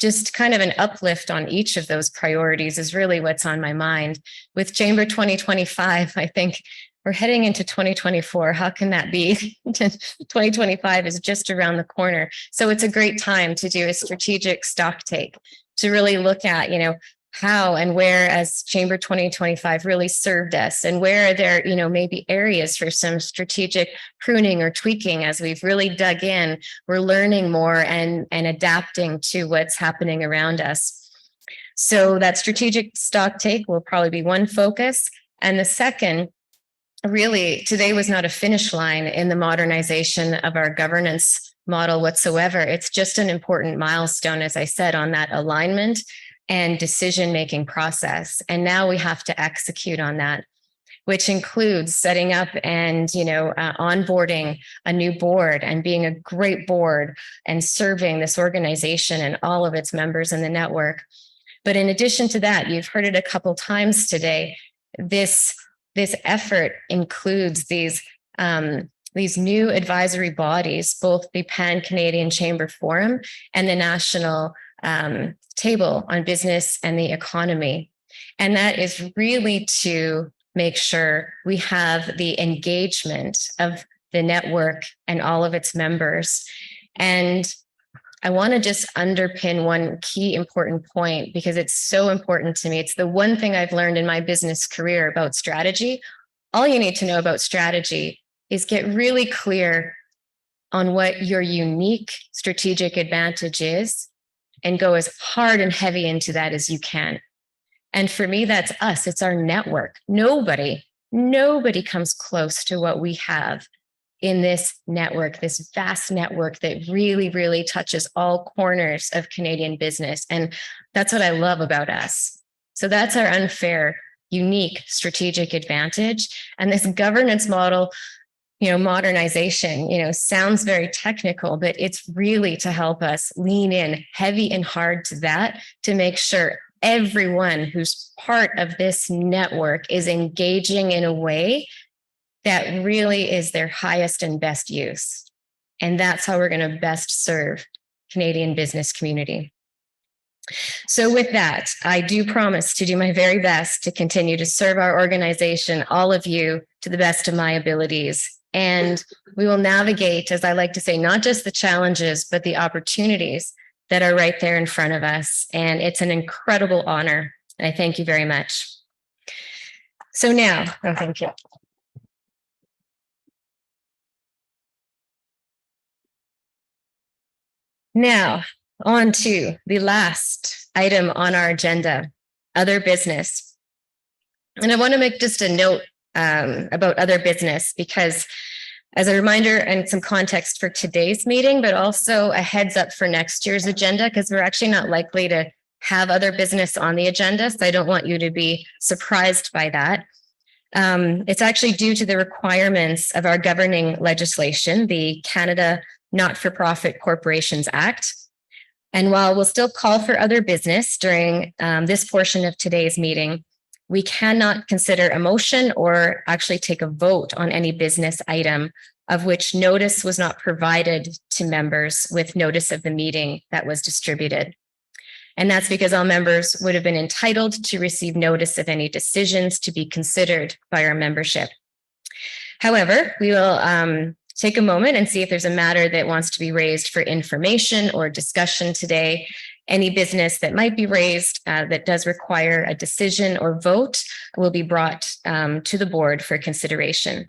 just kind of an uplift on each of those priorities is really what's on my mind. With Chamber 2025, I think we're heading into 2024. How can that be? 2025 is just around the corner. So it's a great time to do a strategic stock take, to really look at, how and where as Chamber 2025 really served us, and where are there, maybe areas for some strategic pruning or tweaking as we've really dug in. We're learning more and adapting to what's happening around us. So that strategic stock take will probably be one focus. And the second, really, today was not a finish line in the modernization of our governance model whatsoever. It's just an important milestone, as I said, on that alignment and decision-making process. And now we have to execute on that, which includes setting up and, onboarding a new board and being a great board and serving this organization and all of its members in the network. But in addition to that, you've heard it a couple times today, this effort includes these new advisory bodies, both the Pan-Canadian Chamber Forum and the National Table on Business and the Economy. And that is really to make sure we have the engagement of the network and all of its members. And I want to just underpin one key important point because it's so important to me. It's the one thing I've learned in my business career about strategy. All you need to know about strategy is get really clear on what your unique strategic advantage is and go as hard and heavy into that as you can. And for me, that's us. It's our network. Nobody comes close to what we have in this network, this vast network that really, really touches all corners of Canadian business. And that's what I love about us. So that's our unfair, unique strategic advantage. And this governance model, modernization, sounds very technical, but it's really to help us lean in heavy and hard to that, to make sure everyone who's part of this network is engaging in a way that really is their highest and best use. And that's how we're going to best serve Canadian business community. So with that, I do promise to do my very best to continue to serve our organization, all of you, to the best of my abilities. And we will navigate, as I like to say, not just the challenges, but the opportunities that are right there in front of us. And it's an incredible honor. And I thank you very much. So now, thank you. Now, on to the last item on our agenda, other business. And I want to make just a note about other business, because as a reminder and some context for today's meeting, but also a heads up for next year's agenda, because we're actually not likely to have other business on the agenda. So I don't want you to be surprised by that. It's actually due to the requirements of our governing legislation, the Canada Not-for-Profit Corporations Act. And while we'll still call for other business during this portion of today's meeting, we cannot consider a motion or actually take a vote on any business item of which notice was not provided to members with notice of the meeting that was distributed. And that's because all members would have been entitled to receive notice of any decisions to be considered by our membership. However, we will take a moment and see if there's a matter that wants to be raised for information or discussion today. Any business that might be raised that does require a decision or vote will be brought to the board for consideration.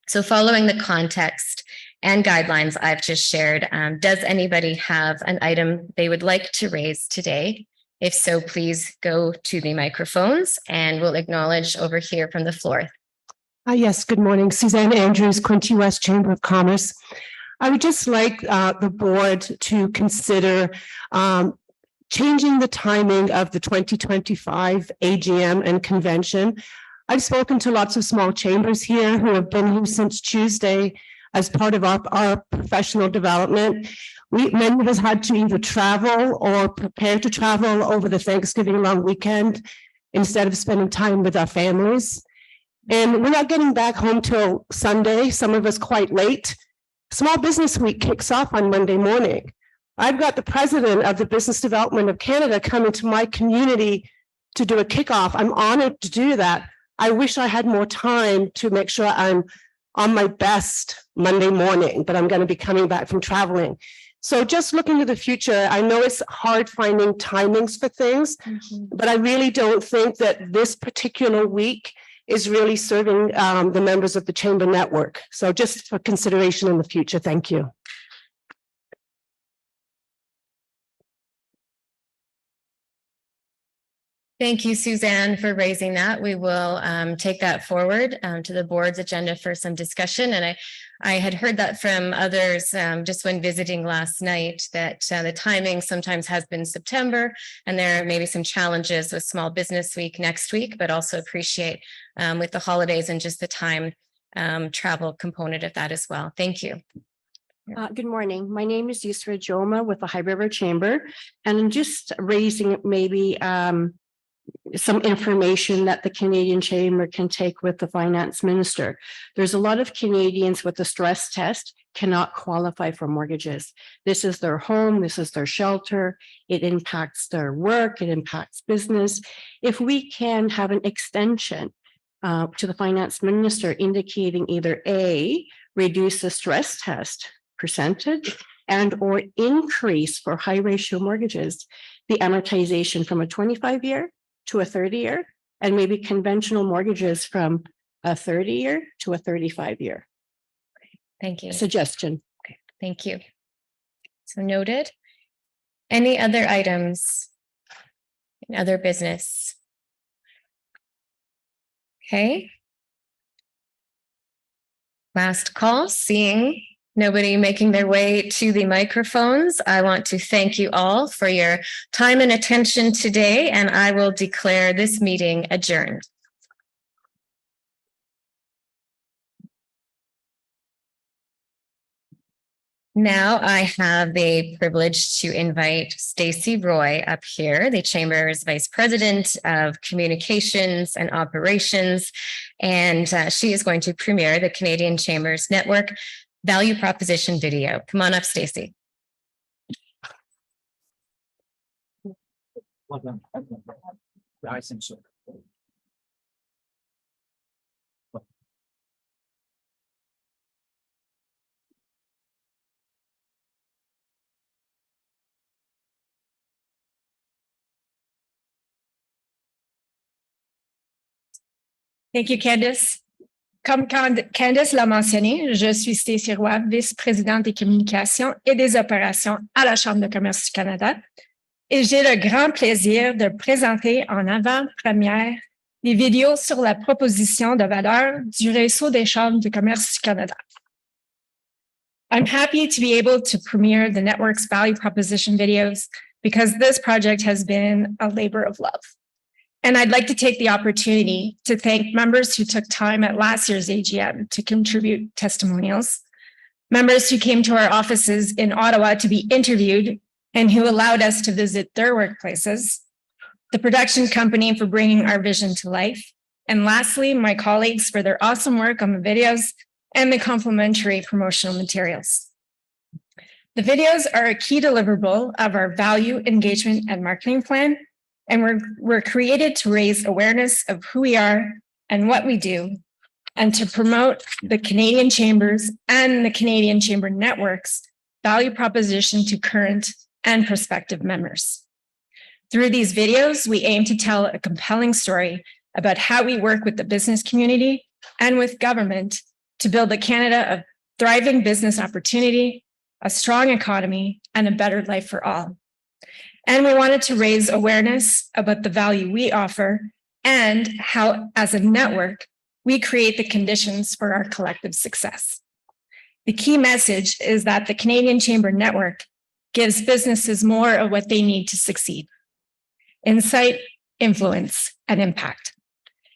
So following the context and guidelines I've just shared, does anybody have an item they would like to raise today? If so, please go to the microphones and we'll acknowledge over here from the floor. Yes, good morning. Suzanne Andrews, Quinte West Chamber of Commerce. I would just like the board to consider changing the timing of the 2025 AGM and convention. I've spoken to lots of small chambers here who have been here since Tuesday as part of our professional development. Many of us had to either travel or prepare to travel over the Thanksgiving long weekend instead of spending time with our families. And we're not getting back home till Sunday, some of us quite late. Small Business Week kicks off on Monday morning. I've got the president of the Business Development of Canada coming to my community to do a kickoff. I'm honored to do that. I wish I had more time to make sure I'm on my best Monday morning, but I'm going to be coming back from traveling. So just looking to the future, I know it's hard finding timings for things, but I really don't think that this particular week is really serving the members of the Chamber Network. So just for consideration in the future, thank you. Thank you, Suzanne, for raising that. We will take that forward to the board's agenda for some discussion. And I had heard that from others just when visiting last night, that the timing sometimes has been September, and there may be some challenges with Small Business Week next week, but also appreciate with the holidays and just the time travel component of that as well. Thank you. Good morning. My name is Yusra Joma with the High River Chamber, and I'm just raising maybe some information that the Canadian Chamber can take with the finance minister. There's a lot of Canadians with the stress test cannot qualify for mortgages. This is their home, this is their shelter, it impacts their work, it impacts business. If we can have an extension to the finance minister indicating either A, reduce the stress test percentage and or increase for high ratio mortgages, the amortization from a 25-year to a 30-year, and maybe conventional mortgages from a 30-year to a 35-year. Thank you. Suggestion. Okay, thank you. So noted. Any other items in other business? Okay. Last call, seeing nobody making their way to the microphones. I want to thank you all for your time and attention today, and I will declare this meeting adjourned. Now I have the privilege to invite Stacey Roy up here, the Chamber's Vice President of Communications and Operations, and she is going to premiere the Canadian Chamber's Network Value Proposition video. Come on up, Stacey. I think so. Thank you, Candice. Comme Candice l'a mentionné, je suis Stacey Roy, vice-présidente des communications et des opérations à la Chambre de commerce du Canada. Et j'ai le grand plaisir de présenter en avant-première les vidéos sur la proposition de valeur du réseau des chambres de commerce du Canada. I'm happy to be able to premiere the network's value proposition videos because this project has been a labor of love. And I'd like to take the opportunity to thank members who took time at last year's AGM to contribute testimonials, members who came to our offices in Ottawa to be interviewed and who allowed us to visit their workplaces, the production company for bringing our vision to life, and lastly, my colleagues for their awesome work on the videos and the complimentary promotional materials. The videos are a key deliverable of our value, engagement, and marketing plan, and we're created to raise awareness of who we are and what we do, and to promote the Canadian Chambers and the Canadian Chamber Network's value proposition to current and prospective members. Through these videos, we aim to tell a compelling story about how we work with the business community and with government to build a Canada of thriving business opportunity, a strong economy, and a better life for all. And we wanted to raise awareness about the value we offer and how, as a network, we create the conditions for our collective success. The key message is that the Canadian Chamber Network gives businesses more of what they need to succeed: insight, influence, and impact.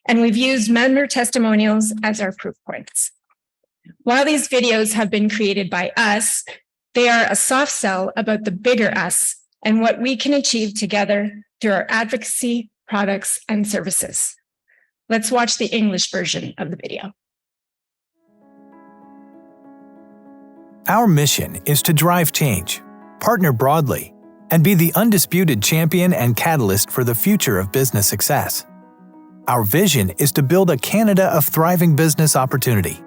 And we've used member testimonials as our proof points. While these videos have been created by us, they are a soft sell about the bigger us and what we can achieve together through our advocacy, products, and services. Let's watch the English version of the video. Our mission is to drive change, partner broadly, and be the undisputed champion and catalyst for the future of business success. Our vision is to build a Canada of thriving business opportunity,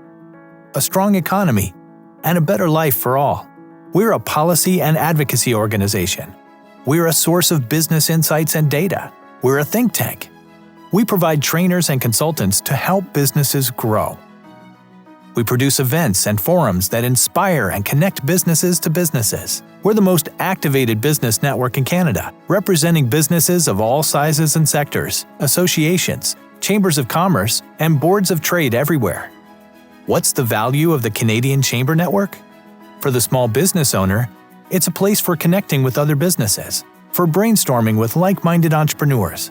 a strong economy, and a better life for all. We're a policy and advocacy organization. We're a source of business insights and data. We're a think tank. We provide trainers and consultants to help businesses grow. We produce events and forums that inspire and connect businesses to businesses. We're the most activated business network in Canada, representing businesses of all sizes and sectors, associations, chambers of commerce, and boards of trade everywhere. What's the value of the Canadian Chamber Network? For the small business owner, it's a place for connecting with other businesses, for brainstorming with like-minded entrepreneurs,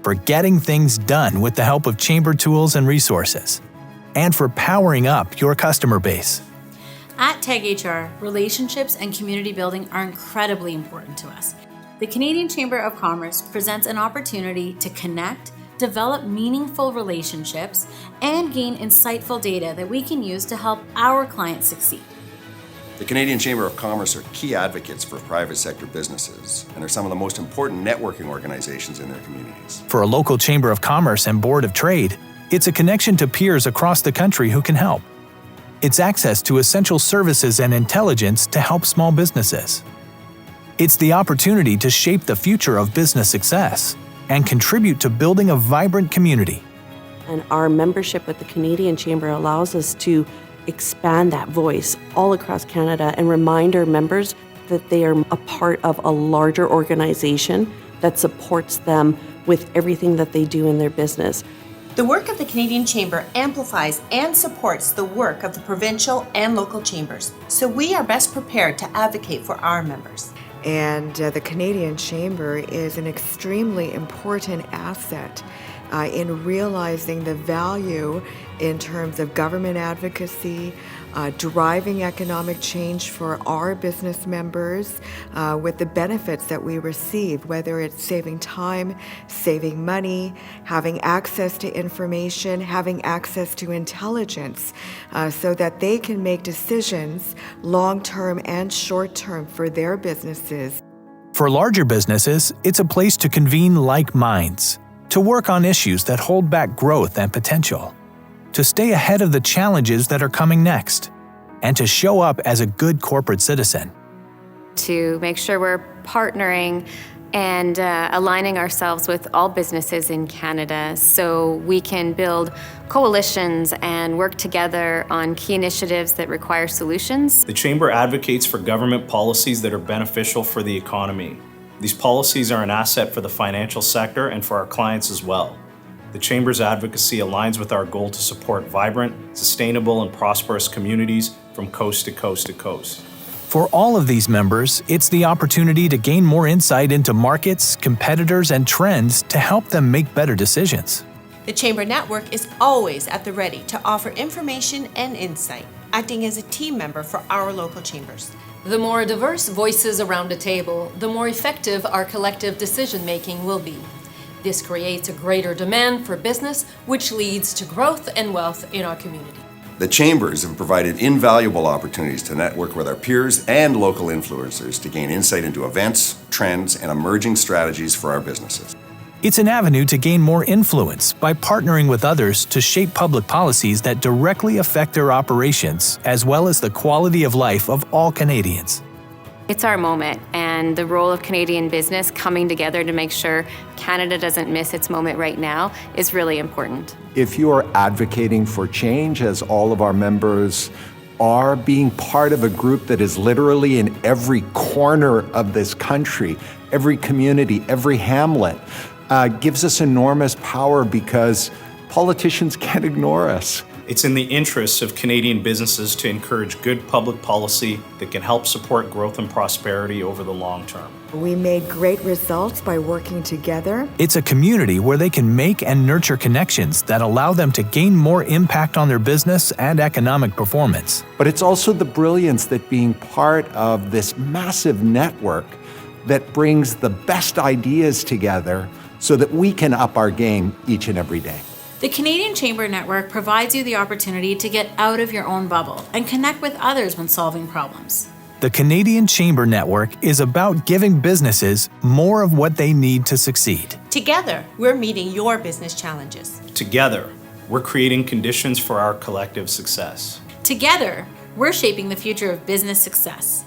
for getting things done with the help of chamber tools and resources, and for powering up your customer base. At TagHR, relationships and community building are incredibly important to us. The Canadian Chamber of Commerce presents an opportunity to connect, develop meaningful relationships, and gain insightful data that we can use to help our clients succeed. The Canadian Chamber of Commerce are key advocates for private sector businesses and are some of the most important networking organizations in their communities. For a local Chamber of Commerce and Board of Trade, it's a connection to peers across the country who can help. It's access to essential services and intelligence to help small businesses. It's the opportunity to shape the future of business success and contribute to building a vibrant community. And our membership with the Canadian Chamber allows us to expand that voice all across Canada and remind our members that they are a part of a larger organization that supports them with everything that they do in their business. The work of the Canadian Chamber amplifies and supports the work of the provincial and local chambers, so we are best prepared to advocate for our members. And the Canadian Chamber is an extremely important asset in realizing the value in terms of government advocacy, driving economic change for our business members with the benefits that we receive, whether it's saving time, saving money, having access to information, having access to intelligence, so that they can make decisions long-term and short-term for their businesses. For larger businesses, it's a place to convene like minds, to work on issues that hold back growth and potential, to stay ahead of the challenges that are coming next, and to show up as a good corporate citizen. To make sure we're partnering and aligning ourselves with all businesses in Canada so we can build coalitions and work together on key initiatives that require solutions. The Chamber advocates for government policies that are beneficial for the economy. These policies are an asset for the financial sector and for our clients as well. The Chamber's advocacy aligns with our goal to support vibrant, sustainable, and prosperous communities from coast to coast to coast. For all of these members, it's the opportunity to gain more insight into markets, competitors, and trends to help them make better decisions. The Chamber Network is always at the ready to offer information and insight, acting as a team member for our local chambers. The more diverse voices around a table, the more effective our collective decision-making will be. This creates a greater demand for business, which leads to growth and wealth in our community. The chambers have provided invaluable opportunities to network with our peers and local influencers to gain insight into events, trends, and emerging strategies for our businesses. It's an avenue to gain more influence by partnering with others to shape public policies that directly affect their operations, as well as the quality of life of all Canadians. It's our moment, and the role of Canadian business coming together to make sure Canada doesn't miss its moment right now is really important. If you are advocating for change, as all of our members are, being part of a group that is literally in every corner of this country, every community, every hamlet, gives us enormous power because politicians can't ignore us. It's in the interests of Canadian businesses to encourage good public policy that can help support growth and prosperity over the long term. We made great results by working together. It's a community where they can make and nurture connections that allow them to gain more impact on their business and economic performance. But it's also the brilliance that being part of this massive network that brings the best ideas together so that we can up our game each and every day. The Canadian Chamber Network provides you the opportunity to get out of your own bubble and connect with others when solving problems. The Canadian Chamber Network is about giving businesses more of what they need to succeed. Together, we're meeting your business challenges. Together, we're creating conditions for our collective success. Together, we're shaping the future of business success.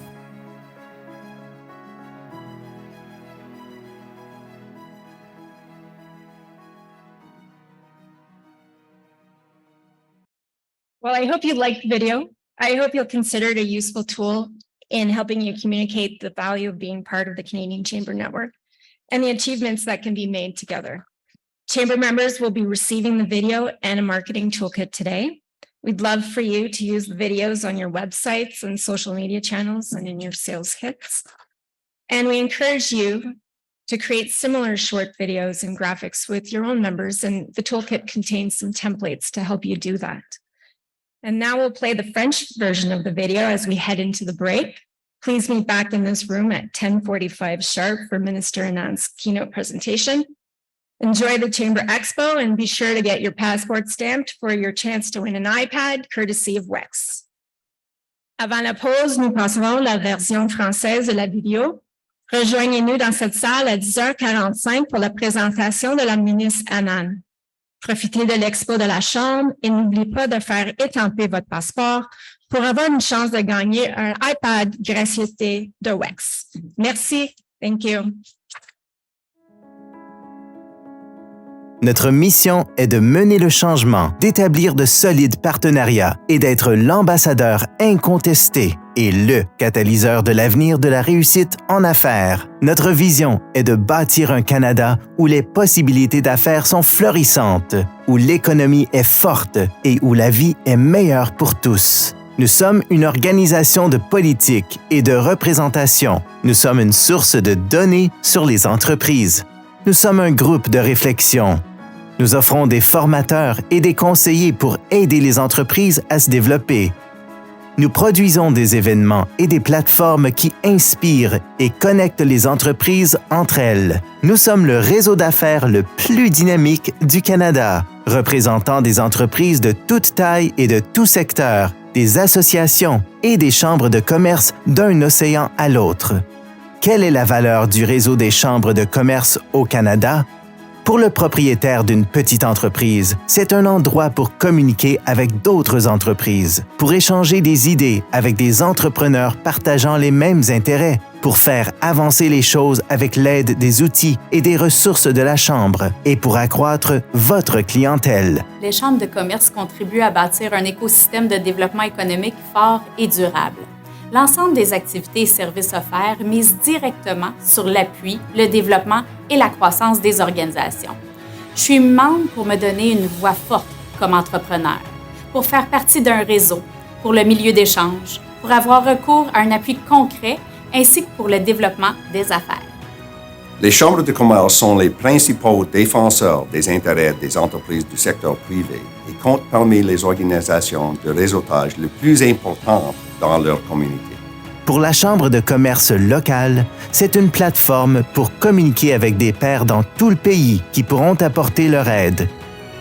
I hope you liked the video. I hope you'll consider it a useful tool in helping you communicate the value of being part of the Canadian Chamber Network and the achievements that can be made together. Chamber members will be receiving the video and a marketing toolkit today. We'd love for you to use the videos on your websites and social media channels and in your sales hits. And we encourage you to create similar short videos and graphics with your own members, and the toolkit contains some templates to help you do that. And now we'll play the French version of the video as we head into the break. Please meet back in this room at 10:45 sharp for Minister Anand's keynote presentation. Enjoy the Chamber Expo and be sure to get your passport stamped for your chance to win an iPad courtesy of WEX. Avant la pause, nous passerons la version française de la vidéo. Rejoignez-nous dans cette salle à 10h45 pour la présentation de la ministre Anand. Profitez de l'expo de la Chambre et n'oubliez pas de faire étamper votre passeport pour avoir une chance de gagner un iPad gracieuseté de WEX. Merci. Thank you. Notre mission est de mener le changement, d'établir de solides partenariats et d'être l'ambassadeur incontesté et le catalyseur de l'avenir de la réussite en affaires. Notre vision est de bâtir un Canada où les possibilités d'affaires sont florissantes, où l'économie est forte et où la vie est meilleure pour tous. Nous sommes une organisation de politique et de représentation. Nous sommes une source de données sur les entreprises. Nous sommes un groupe de réflexion. Nous offrons des formateurs et des conseillers pour aider les entreprises à se développer. Nous produisons des événements et des plateformes qui inspirent et connectent les entreprises entre elles. Nous sommes le réseau d'affaires le plus dynamique du Canada, représentant des entreprises de toute taille et de tout secteur, des associations et des chambres de commerce d'un océan à l'autre. Quelle est la valeur du réseau des chambres de commerce au Canada? Pour le propriétaire d'une petite entreprise, c'est un endroit pour communiquer avec d'autres entreprises, pour échanger des idées avec des entrepreneurs partageant les mêmes intérêts, pour faire avancer les choses avec l'aide des outils et des ressources de la Chambre et pour accroître votre clientèle. Les chambres de commerce contribuent à bâtir un écosystème de développement économique fort et durable. L'ensemble des activités et services offerts misent directement sur l'appui, le développement et la croissance des organisations. Je suis membre pour me donner une voix forte comme entrepreneur, pour faire partie d'un réseau, pour le milieu d'échange, pour avoir recours à un appui concret ainsi que pour le développement des affaires. Les chambres de commerce sont les principaux défenseurs des intérêts des entreprises du secteur privé et comptent parmi les organisations de réseautage les plus importantes dans leur communauté. Pour la Chambre de commerce locale, c'est une plateforme pour communiquer avec des pairs dans tout le pays qui pourront apporter leur aide.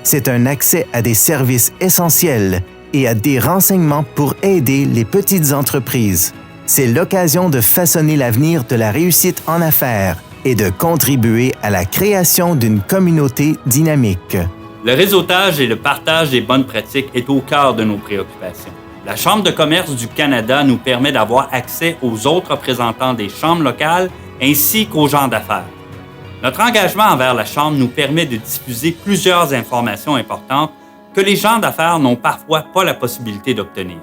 C'est un accès à des services essentiels et à des renseignements pour aider les petites entreprises. C'est l'occasion de façonner l'avenir de la réussite en affaires et de contribuer à la création d'une communauté dynamique. Le réseautage et le partage des bonnes pratiques est au cœur de nos préoccupations. La Chambre de commerce du Canada nous permet d'avoir accès aux autres représentants des chambres locales ainsi qu'aux gens d'affaires. Notre engagement envers la Chambre nous permet de diffuser plusieurs informations importantes que les gens d'affaires n'ont parfois pas la possibilité d'obtenir.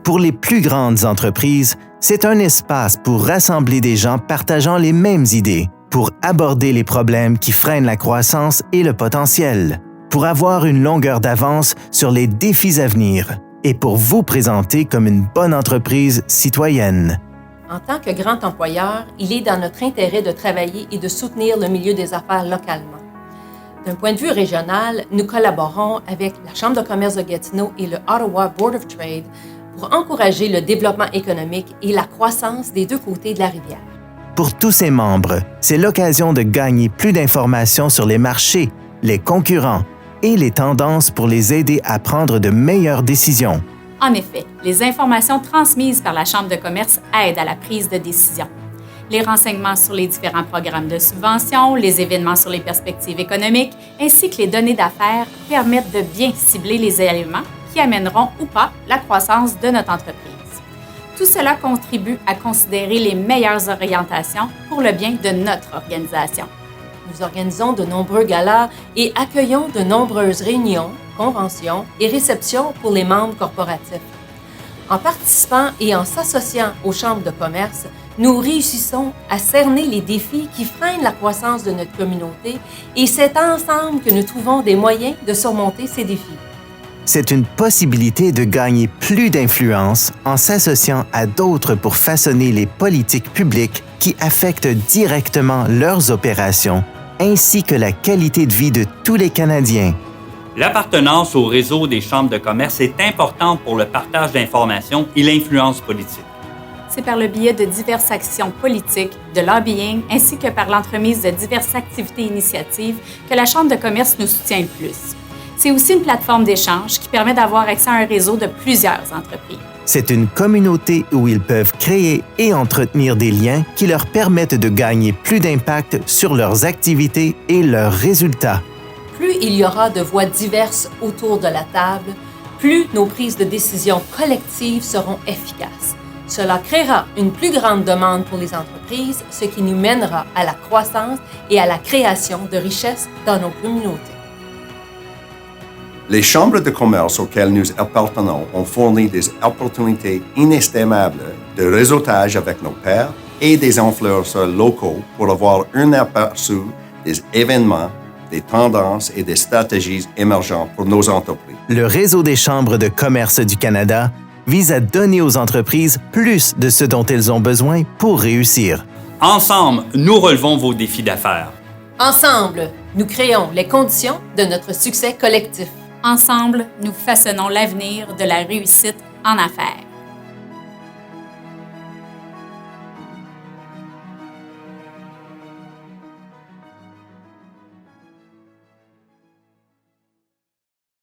Pour les plus grandes entreprises, c'est un espace pour rassembler des gens partageant les mêmes idées, pour aborder les problèmes qui freinent la croissance et le potentiel, pour avoir une longueur d'avance sur les défis à venir et pour vous présenter comme une bonne entreprise citoyenne. En tant que grand employeur, il est dans notre intérêt de travailler et de soutenir le milieu des affaires localement. D'un point de vue régional, nous collaborons avec la Chambre de commerce de Gatineau et le Ottawa Board of Trade pour encourager le développement économique et la croissance des deux côtés de la rivière. Pour tous ses membres, c'est l'occasion de gagner plus d'informations sur les marchés, les concurrents et les tendances pour les aider à prendre de meilleures décisions. En effet, les informations transmises par la Chambre de commerce aident à la prise de décision. Les renseignements sur les différents programmes de subvention, les événements sur les perspectives économiques, ainsi que les données d'affaires permettent de bien cibler les éléments qui amèneront ou pas la croissance de notre entreprise. Tout cela contribue à considérer les meilleures orientations pour le bien de notre organisation. Nous organisons de nombreux galas et accueillons de nombreuses réunions conventions et réceptions pour les membres corporatifs. En participant et en s'associant aux chambres de commerce, nous réussissons à cerner les défis qui freinent la croissance de notre communauté et c'est ensemble que nous trouvons des moyens de surmonter ces défis. C'est une possibilité de gagner plus d'influence en s'associant à d'autres pour façonner les politiques publiques qui affectent directement leurs opérations, ainsi que la qualité de vie de tous les Canadiens. L'appartenance au réseau des chambres de commerce est importante pour le partage d'informations et l'influence politique. C'est par le biais de diverses actions politiques, de lobbying, ainsi que par l'entremise de diverses activités et initiatives que la Chambre de commerce nous soutient le plus. C'est aussi une plateforme d'échange qui permet d'avoir accès à un réseau de plusieurs entreprises. C'est une communauté où ils peuvent créer et entretenir des liens qui leur permettent de gagner plus d'impact sur leurs activités et leurs résultats. Plus il y aura de voix diverses autour de la table, plus nos prises de décision collectives seront efficaces. Cela créera une plus grande demande pour les entreprises, ce qui nous mènera à la croissance et à la création de richesses dans nos communautés. Les chambres de commerce auxquelles nous appartenons ont fourni des opportunités inestimables de réseautage avec nos pairs et des influenceurs locaux pour avoir un aperçu des événements, des tendances et des stratégies émergentes pour nos entreprises. Le Réseau des chambres de commerce du Canada vise à donner aux entreprises plus de ce dont elles ont besoin pour réussir. Ensemble, nous relevons vos défis d'affaires. Ensemble, nous créons les conditions de notre succès collectif. Ensemble, nous façonnons l'avenir de la réussite en affaires.